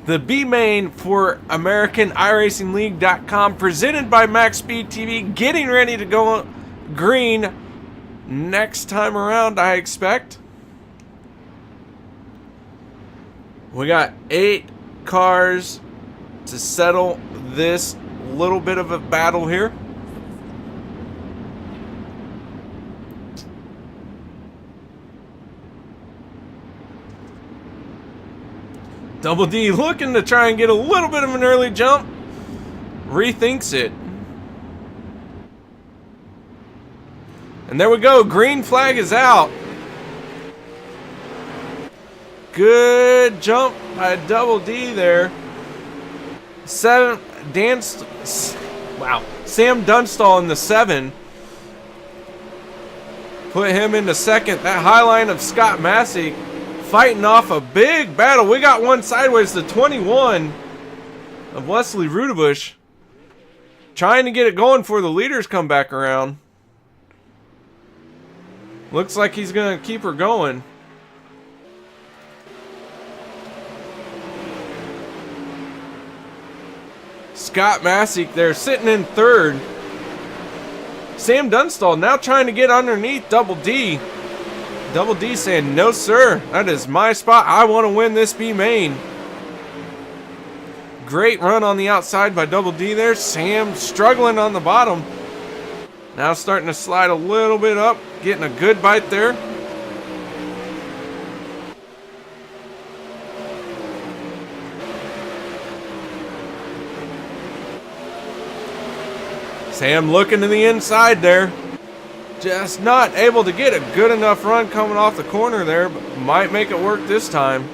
Speaker 1: The B main for American iRacing League.com, presented by MaxSpeedTV, getting ready to go green next time around, I expect. We got 8 cars to settle this little bit of a battle here. Double D looking to try and get a little bit of an early jump. Rethinks it. And there we go. Green flag is out. Good jump by Double D there. Sam Dunstall in the 7. Put him into second. That high line of Scott Masick fighting off a big battle. We got one sideways. The 21 of Wesley Rudebush trying to get it going before the leaders come back around. Looks like he's going to keep her going. Scott Masick there sitting in 3rd. Sam Dunstall now trying to get underneath Double D. Double D saying, no sir, that is my spot. I want to win this B main. Great run on the outside by Double D there. Sam struggling on the bottom. Now starting to slide a little bit up. Getting a good bite there. Sam looking to the inside there. Just not able to get a good enough run coming off the corner there, but might make it work this time.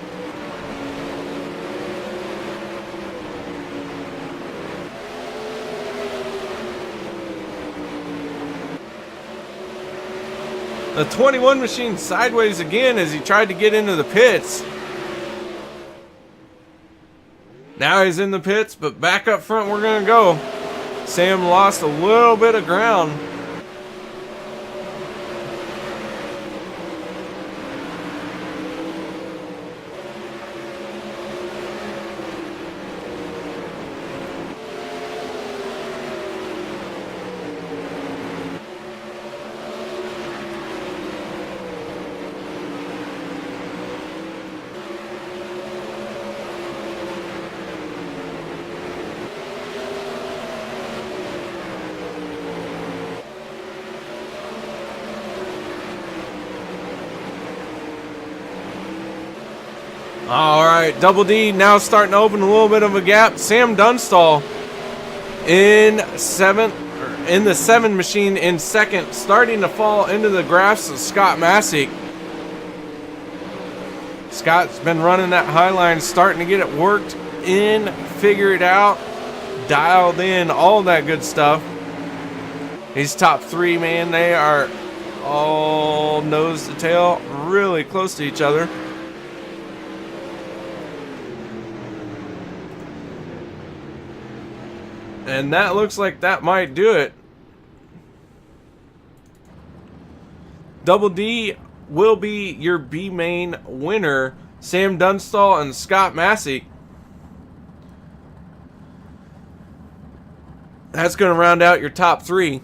Speaker 1: The 21 machine sideways again as he tried to get into the pits. Now he's in the pits, but back up front we're going to go. Sam lost a little bit of ground. All right, Double D now starting to open a little bit of a gap. Sam Dunstall in the 7 machine in second, starting to fall into the grasp of Scott Masick. Scott's been running that high line, starting to get it worked in, figured out, dialed in, all that good stuff. These top 3, man, they are all nose to tail, really close to each other. And that looks like that might do it. Double D will be your B main winner. Sam Dunstall and Scott Masick. That's going to round out your top 3.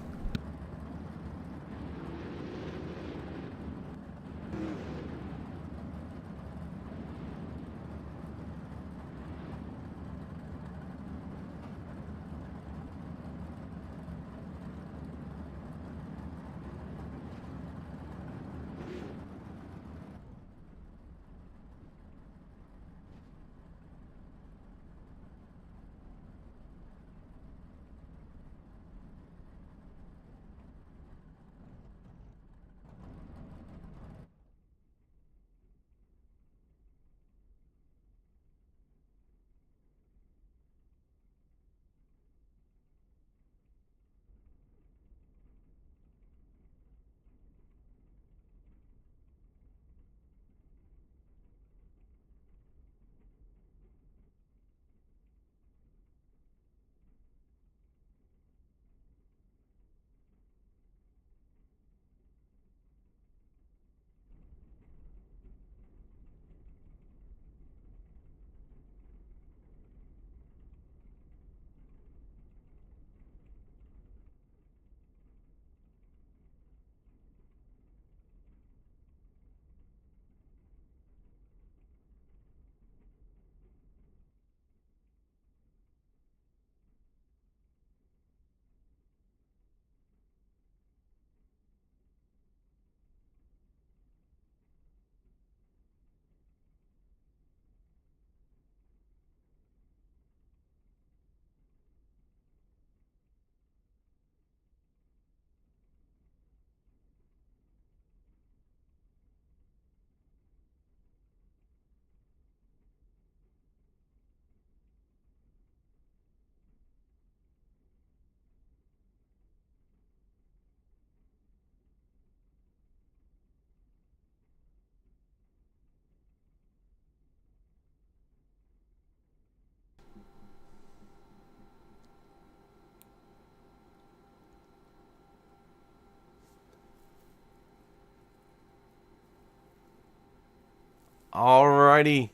Speaker 1: Alrighty.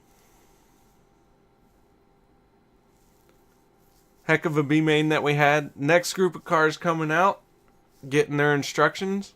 Speaker 1: Heck of a B main that we had. Next group of cars coming out, getting their instructions.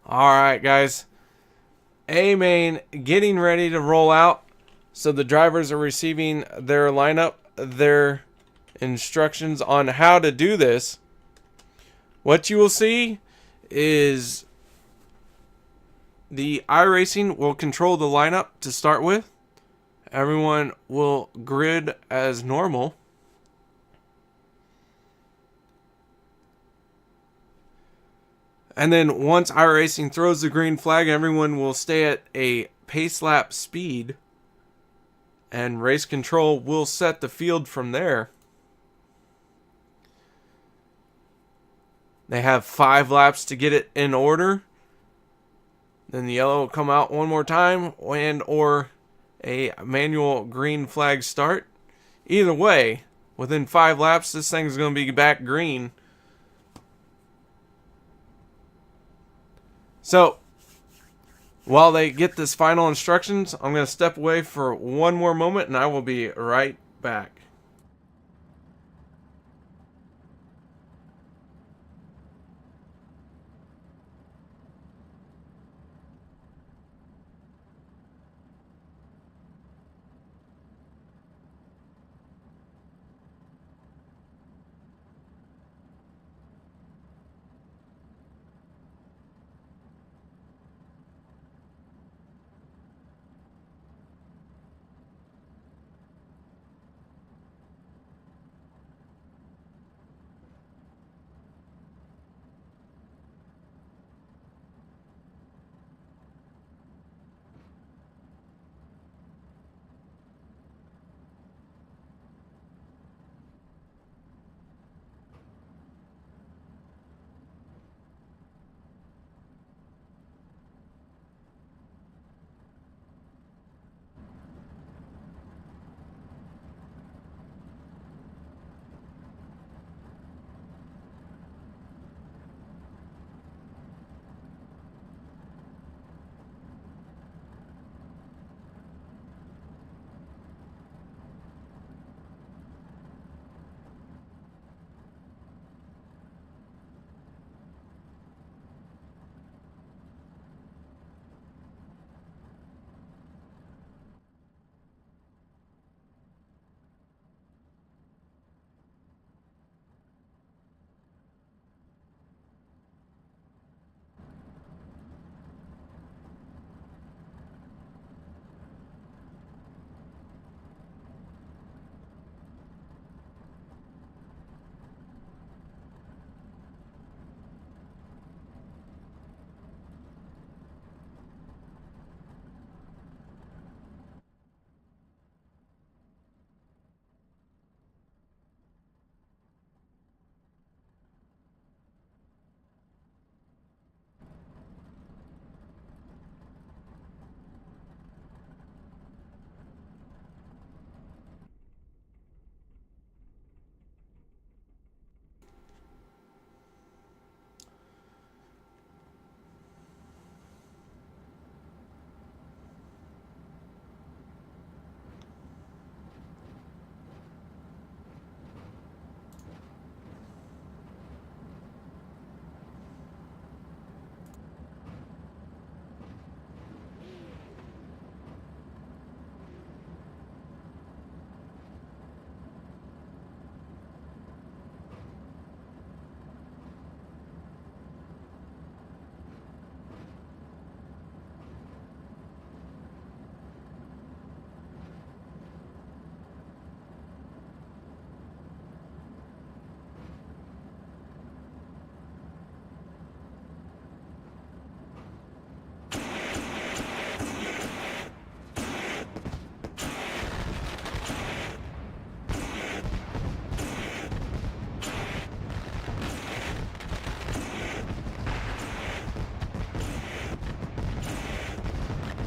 Speaker 1: Alright, guys. A main getting ready to roll out. So the drivers are receiving their lineup, their instructions on how to do this. What you will see is the iRacing will control the lineup to start with. Everyone will grid as normal. And then once iRacing throws the green flag, everyone will stay at a pace lap speed. And race control will set the field from there. They have 5 laps to get it in order. Then the yellow will come out one more time and or a manual green flag start. Either way, within 5 laps, this thing's going to be back green. So, while they get this final instructions, I'm going to step away for one more moment and I will be right back.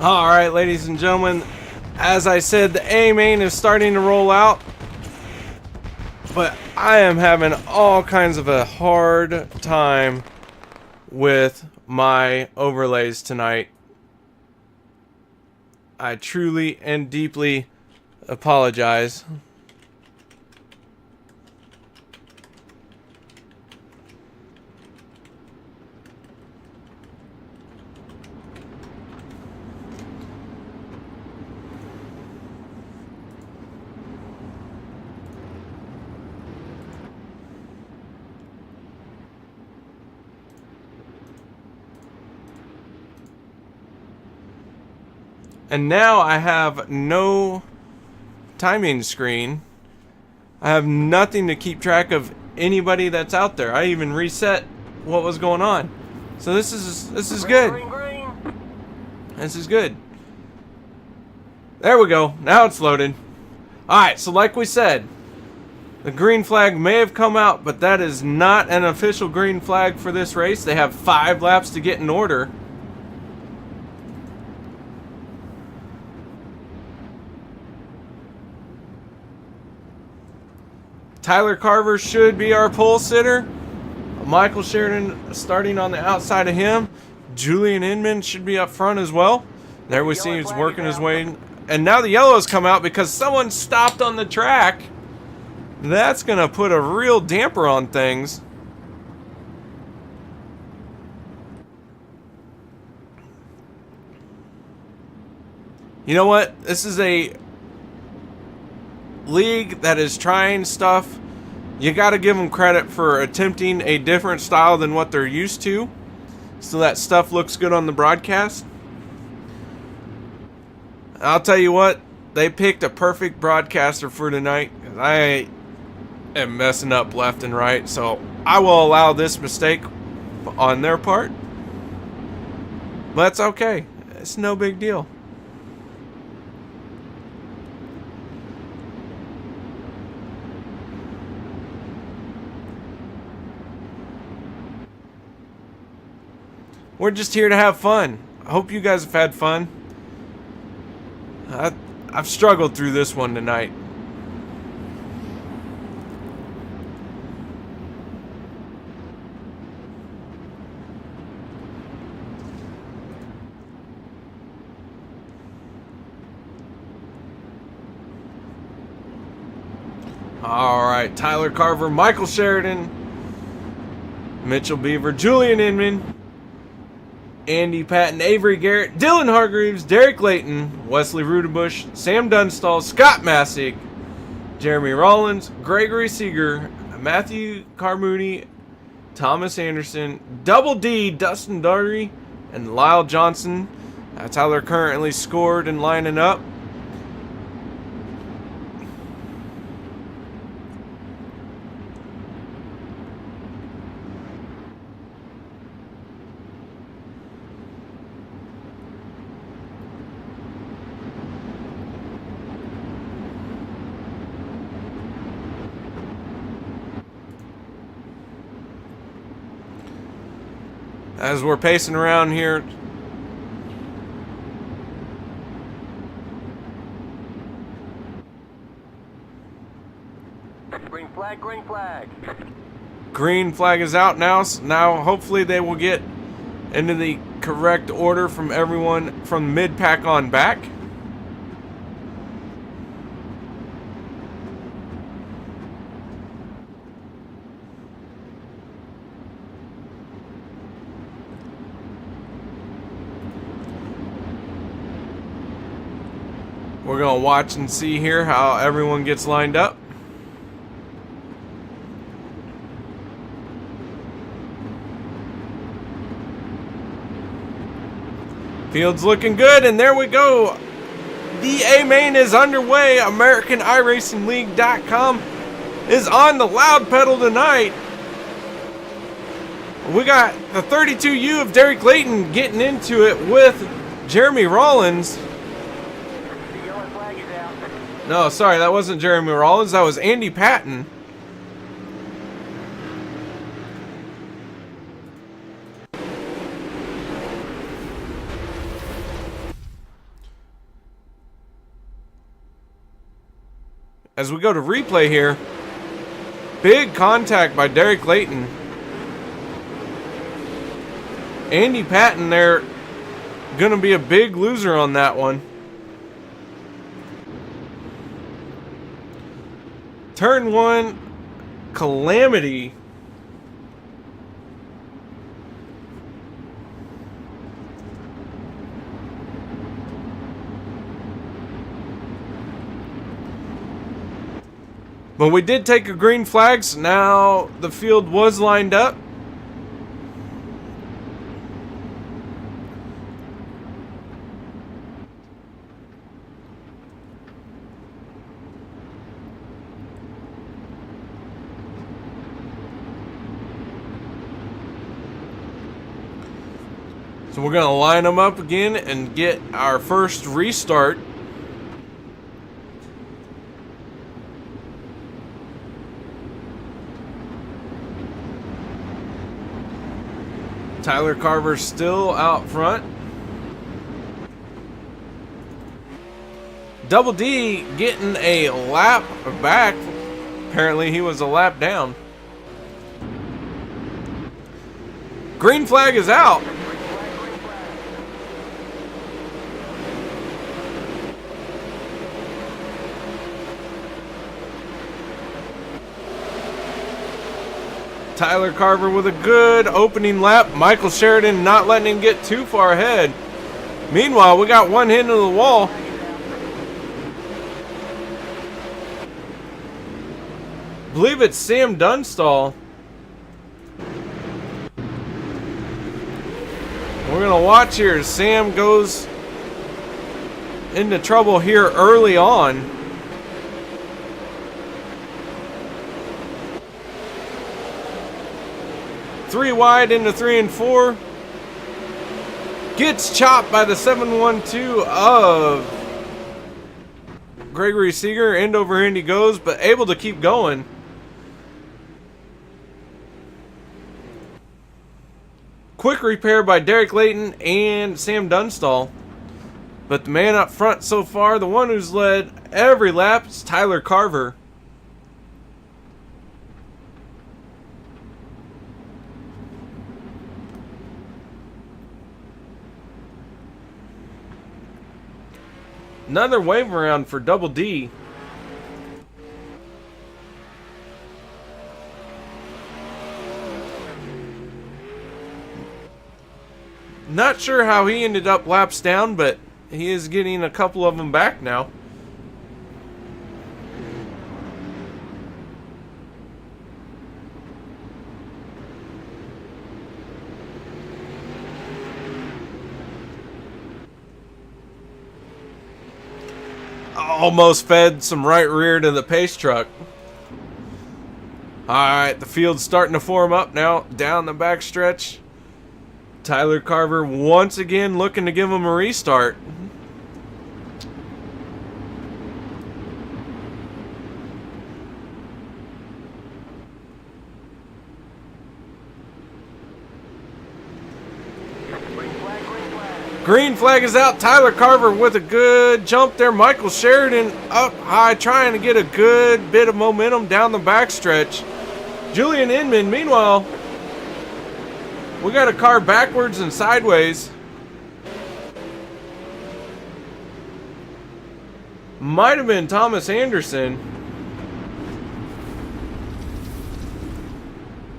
Speaker 1: Alright, ladies and gentlemen, as I said, the A main is starting to roll out, but I am having all kinds of a hard time with my overlays tonight. I truly and deeply apologize. And now I have no timing screen. I have nothing to keep track of anybody that's out there. I even reset what was going on. So this is good.
Speaker 3: Green, green.
Speaker 1: This is good. There we go. Now it's loaded. Alright, so like we said, the green flag may have come out, but that is not an official green flag for this race. They have 5 laps to get in order. Tyler Carver should be our pole sitter. Michael Sheridan starting on the outside of him. Julian Inman should be up front as well. There we see he's working his way. And now the yellow has come out because someone stopped on the track. That's going to put a real damper on things. You know what? This is a league that is trying stuff. You got to give them credit for attempting a different style than what they're used to, so that stuff looks good on the broadcast. I'll tell you what, they picked a perfect broadcaster for tonight. I am messing up left and right, so I will allow this mistake on their part. But it's okay. It's no big deal. We're just here to have fun. I hope you guys have had fun. I've struggled through this one tonight. Alright, Tyler Carver, Michael Sheridan, Mitchell Beaver, Julian Inman, Andy Patton, Avery Garrett, Dylan Hargreaves, Derek Layton, Wesley Rudebush, Sam Dunstall, Scott Massick, Jeremy Rollins, Gregory Seeger, Matthew Carmoody, Thomas Anderson, Double D, Dustin Daugherty, and Lyle Johnson. That's how they're currently scored and lining up. As we're pacing around here,
Speaker 3: Green flag, green flag.
Speaker 1: green flag is out now. So now hopefully they will get into the correct order from everyone from mid-pack on back. We're going to watch and see here how everyone gets lined up. Field's looking good, and there we go. The A-Main is underway. AmericanIRacingLeague.com is on the loud pedal tonight. We got the 32U of Derek Layton getting into it with Jeremy Rollins. No, sorry, that wasn't Jeremy Rollins. That was Andy Patton. As we go to replay here, big contact by Derek Layton. Andy Patton there, gonna be a big loser on that one. Turn 1, calamity. But we did take a green flag, so now the field was lined up. So we're going to line them up again and get our first restart. Tyler Carver's still out front. Double D getting a lap back. Apparently he was a lap down. Green flag is out. Tyler Carver with a good opening lap. Michael Sheridan not letting him get too far ahead. Meanwhile, we got one hit into the wall. I believe it's Sam Dunstall. We're going to watch here as Sam goes into trouble here early on. Three wide into 3 and 4. Gets chopped by the 712 of Gregory Seeger. End over end he goes, but able to keep going. Quick repair by Derek Layton and Sam Dunstall. But the man up front so far, the one who's led every lap, is Tyler Carver. Another wave around for Double D. Not sure how he ended up laps down, but he is getting a couple of them back now. Almost fed some right rear to the pace truck. Alright, the field's starting to form up now down the back stretch. Tyler Carver once again looking to give him a restart. Green flag is out. Tyler Carver with a good jump there. Michael Sheridan up high trying to get a good bit of momentum down the backstretch. Julian Inman, meanwhile, we got a car backwards and sideways. Might have been Thomas Anderson.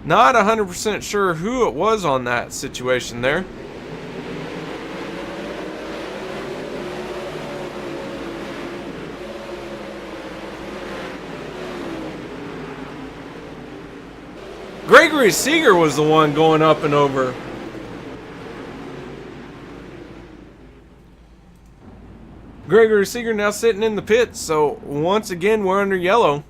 Speaker 1: Not 100% sure who it was on that situation there. Gregory Seeger was the one going up and over. Gregory Seeger now sitting in the pits, so once again we're under yellow.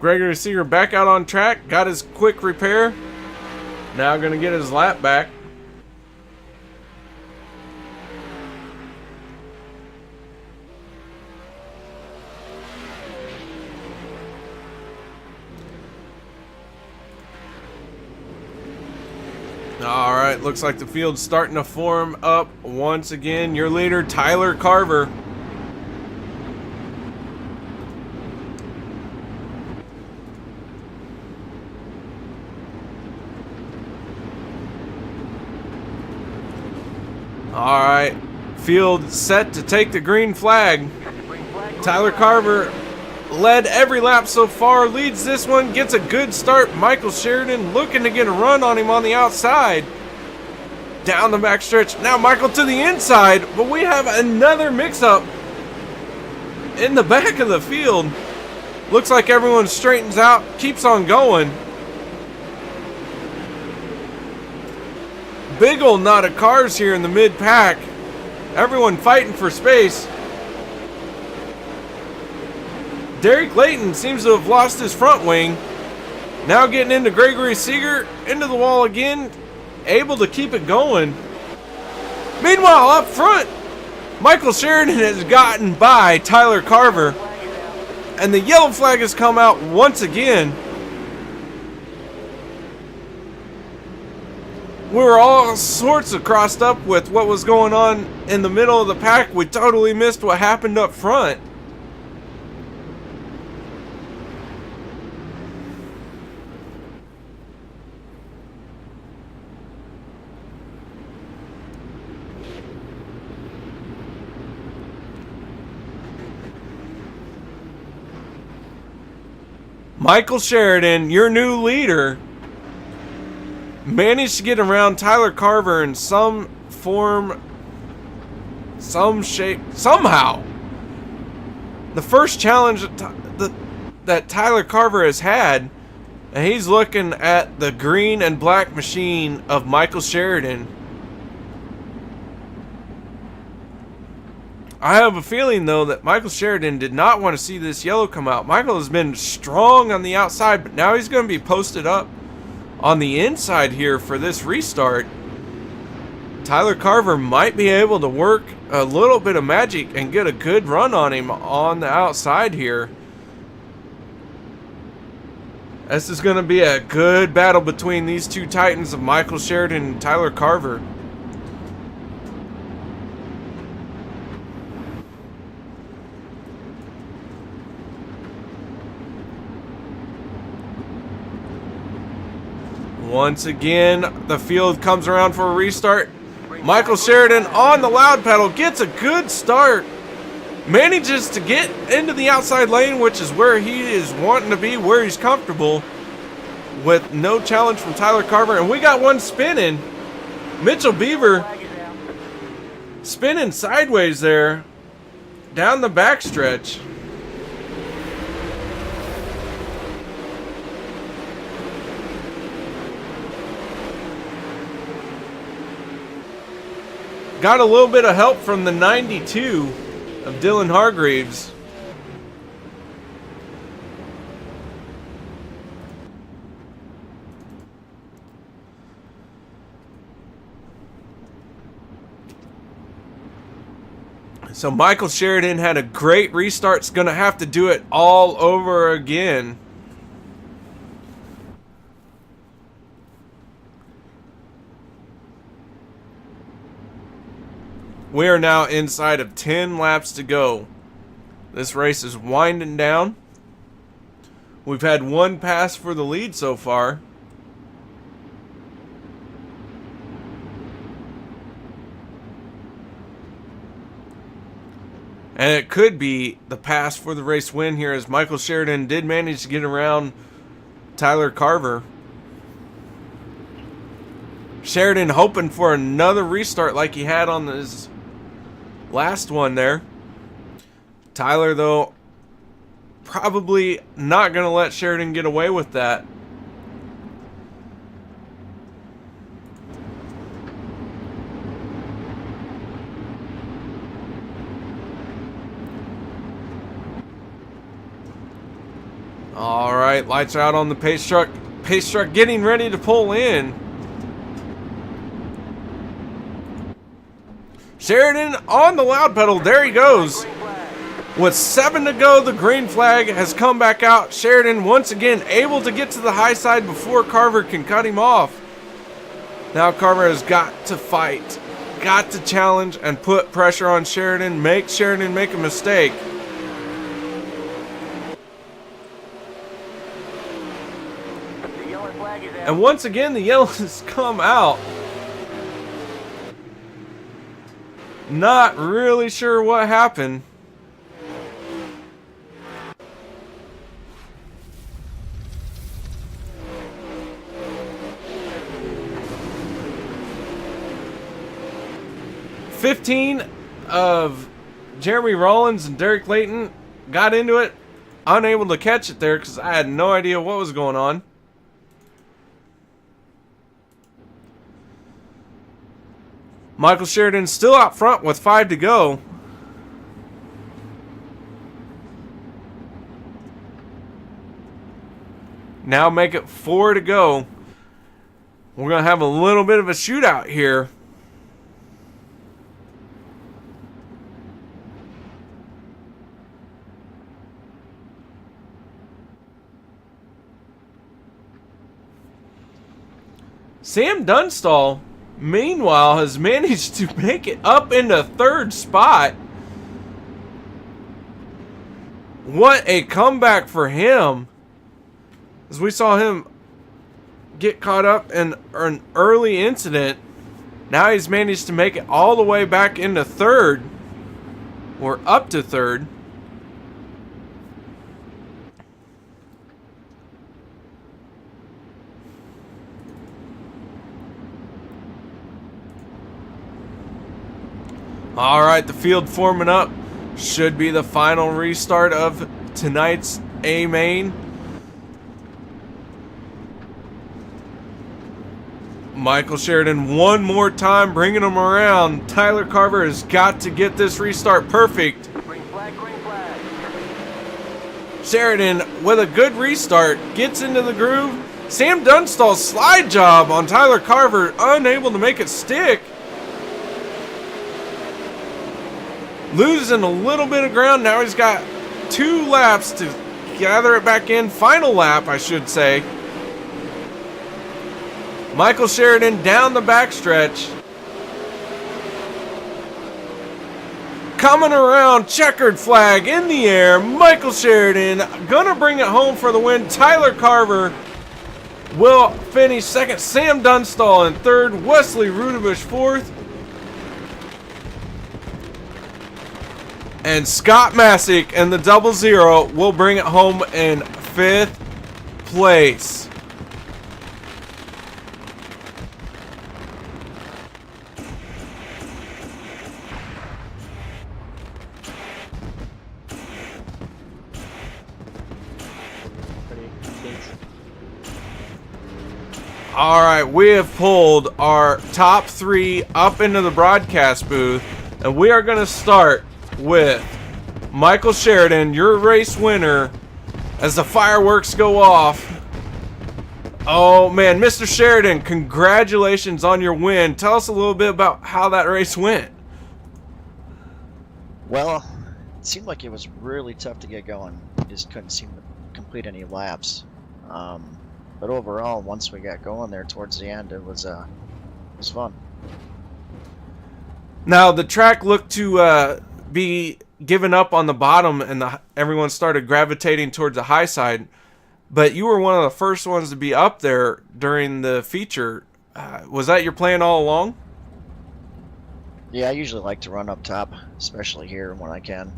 Speaker 1: Gregory Seeger back out on track, got his quick repair. Now going to get his lap back. All right, looks like the field's starting to form up once again. Your leader, Tyler Carver. All right, field set to take the green flag. Tyler Carver led every lap so far, leads this one, gets a good start. Michael Sheridan looking to get a run on him on the outside. Down the back stretch. Now Michael to the inside, but we have another mix-up. in the back of the field. Looks like everyone straightens out, keeps on going. Big old knot of cars here in the mid-pack. Everyone fighting for space. Derek Layton seems to have lost his front wing. Now getting into Gregory Seeger, into the wall again, able to keep it going. Meanwhile, up front, Michael Sheridan has gotten by Tyler Carver, and the yellow flag has come out once again. We were all sorts of crossed up with what was going on in the middle of the pack. We totally missed what happened up front. Michael Sheridan, your new leader, managed to get around Tyler Carver in some form, some shape, somehow. The first challenge that Tyler Carver has had, and he's looking at the green and black machine of Michael Sheridan. I have a feeling, though, that Michael Sheridan did not want to see this yellow come out. Michael has been strong on the outside, but now he's going to be posted up on the inside here for this restart. Tyler Carver might be able to work a little bit of magic and get a good run on him on the outside here. This is going to be a good battle between these two titans of Michael Sheridan and Tyler Carver. Once again, the field comes around for a restart. Michael Sheridan on the loud pedal gets a good start. Manages to get into the outside lane, which is where he is wanting to be, where he's comfortable, with no challenge from Tyler Carver. And we got one spinning. Mitchell Beaver spinning sideways there down the backstretch. Got a little bit of help from the 92 of Dylan Hargreaves. So Michael Sheridan had a great restart. Is going to have to do it all over again. We are now inside of 10 laps to go. This race is winding down. We've had one pass for the lead so far. And it could be the pass for the race win here, as Michael Sheridan did manage to get around Tyler Carver. Sheridan hoping for another restart like he had on his last one there. Tyler, though, probably not going to let Sheridan get away with that. All right, lights are out on the pace truck. Pace truck getting ready to pull in. Sheridan on the loud pedal. There he goes. With 7 to go, the green flag has come back out. Sheridan once again able to get to the high side before Carver can cut him off. Now Carver has got to fight, got to challenge and put pressure on Sheridan, make Sheridan make a mistake. And once again, the yellow has come out. Not really sure what happened. (15) of Jeremy Rollins and Derek Layton got into it, unable to catch it there because I had no idea what was going on. Michael Sheridan still out front with 5 to go. Now make it 4 to go. We're going to have a little bit of a shootout here. Sam Dunstall, meanwhile, has managed to make it up into 3rd spot. What a comeback for him. As we saw him get caught up in an early incident. Now he's managed to make it all the way back into 3rd. Or up to 3rd. Alright, the field forming up. Should be the final restart of tonight's A main. Michael Sheridan one more time bringing him around. Tyler Carver has got to get this restart perfect.
Speaker 3: Green flag, green flag.
Speaker 1: Sheridan with a good restart gets into the groove. Sam Dunstall's slide job on Tyler Carver, unable to make it stick. Losing a little bit of ground. Now he's got 2 laps to gather it back in. Final lap, I should say. Michael Sheridan down the backstretch. Coming around, checkered flag in the air. Michael Sheridan gonna bring it home for the win. Tyler Carver will finish 2nd. Sam Dunstall in 3rd. Wesley Rudebush 4th. And Scott Masick and the 00 will bring it home in 5th place. Alright, we have pulled our top 3 up into the broadcast booth. And we are going to start with Michael Sheridan, your race winner, as the fireworks go off. Oh man, Mr. Sheridan, congratulations on your win. Tell us a little bit about how that race went.
Speaker 5: Well, it seemed like it was really tough to get going. We just couldn't seem to complete any laps. But overall, once we got going there towards the end, it was fun.
Speaker 1: Now the track looked to be given up on the bottom, and everyone started gravitating towards the high side. But you were one of the first ones to be up there during the feature. Was that your plan all along?
Speaker 5: Yeah, I usually like to run up top, especially here when I can.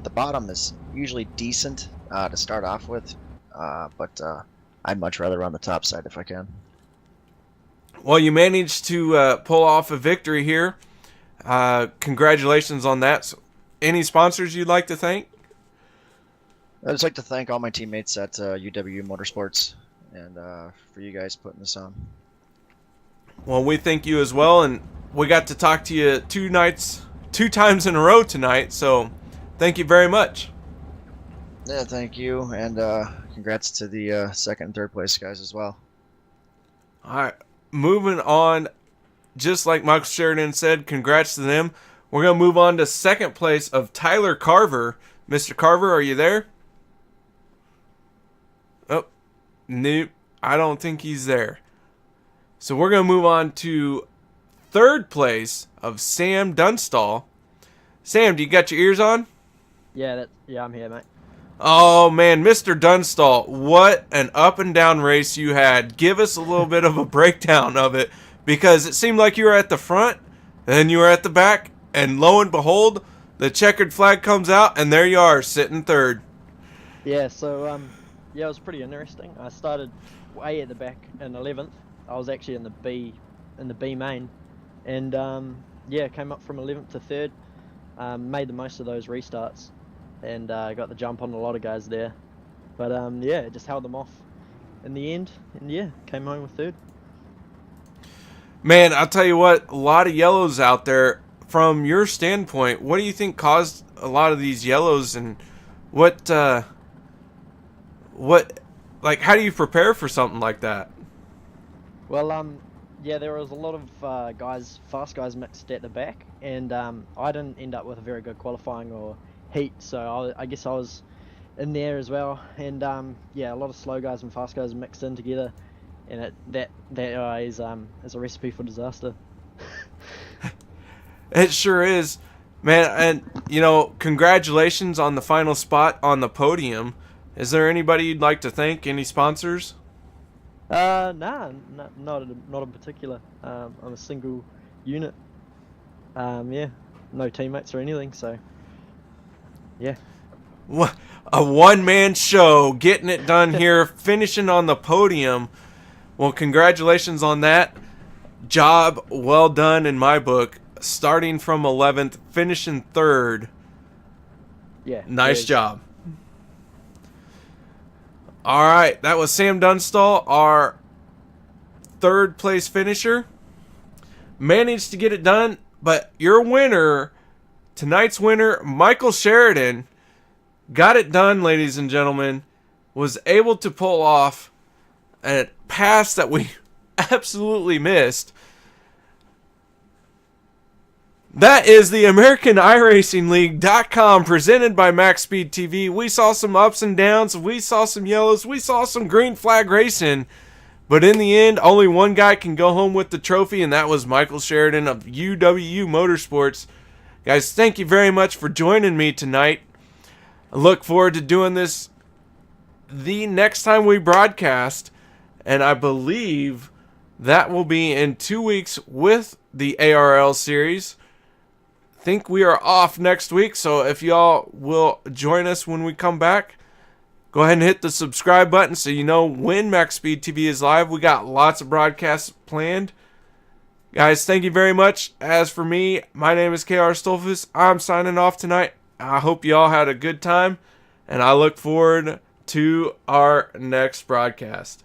Speaker 5: The bottom is usually decent to start off with, but I'd much rather run the top side if I can.
Speaker 1: Well, you managed to pull off a victory here. Congratulations on that. So, any sponsors you'd like to thank?
Speaker 5: I'd just like to thank all my teammates at UW Motorsports and for you guys putting this on.
Speaker 1: Well, we thank you as well, and we got to talk to you 2 times in a row tonight, so thank you very much.
Speaker 5: Yeah, thank you, and congrats to the 2nd and 3rd place guys as well.
Speaker 1: All right, moving on. Just like Michael Sheridan said, congrats to them. We're going to move on to 2nd place of Tyler Carver. Mr. Carver, are you there? Oh, nope. I don't think he's there. So we're going to move on to 3rd place of Sam Dunstall. Sam, do you got your ears on?
Speaker 6: Yeah, I'm here, mate.
Speaker 1: Oh, man, Mr. Dunstall, what an up and down race you had. Give us a little bit of a breakdown of it, because it seemed like you were at the front, then you were at the back, and lo and behold, the checkered flag comes out, and there you are, sitting 3rd.
Speaker 6: Yeah, so, yeah, it was pretty interesting. I started way at the back in 11th. I was actually in the B main, and, yeah, came up from 11th to 3rd, made the most of those restarts. and got the jump on a lot of guys there. But yeah, just held them off in the end, and yeah, came home with third.
Speaker 1: Man, I'll tell you what, a lot of yellows out there. From your standpoint, what do you think caused a lot of these yellows, and what, like, how do you prepare for something like that?
Speaker 6: Well, yeah, there was a lot of fast guys mixed at the back, and I didn't end up with a very good qualifying or heat, so I guess I was in there as well. And yeah, a lot of slow guys and fast guys mixed in together, and that is a recipe for disaster.
Speaker 1: It sure is, man. And you know, congratulations on the final spot on the podium. Is there anybody you'd like to thank? Any sponsors?
Speaker 6: Nah, not in particular. I'm a single unit. Yeah, no teammates or anything. So, yeah.
Speaker 1: A one-man show, getting it done here, finishing on the podium. Well, congratulations on that. Job well done in my book. Starting from 11th, finishing 3rd.
Speaker 6: Yeah.
Speaker 1: Nice job. All right, that was Sam Dunstall, our 3rd place finisher. Managed to get it done, but your winner, tonight's winner, Michael Sheridan, got it done, ladies and gentlemen. Was able to pull off a pass that we absolutely missed. That is the American iRacing League.com presented by MaxSpeedTV. We saw some ups and downs. We saw some yellows. We saw some green flag racing. But in the end, only one guy can go home with the trophy, and that was Michael Sheridan of UWU Motorsports. Guys, thank you very much for joining me tonight. I look forward to doing this the next time we broadcast, and I believe that will be in 2 weeks with the ARL series. Think we are off next week, so if y'all will join us when we come back, go ahead and hit the subscribe button so you know when Max Speed TV is live. We got lots of broadcasts planned. Guys, thank you very much. As for me, my name is KR Stolfus. I'm signing off tonight. I hope y'all had a good time, and I look forward to our next broadcast.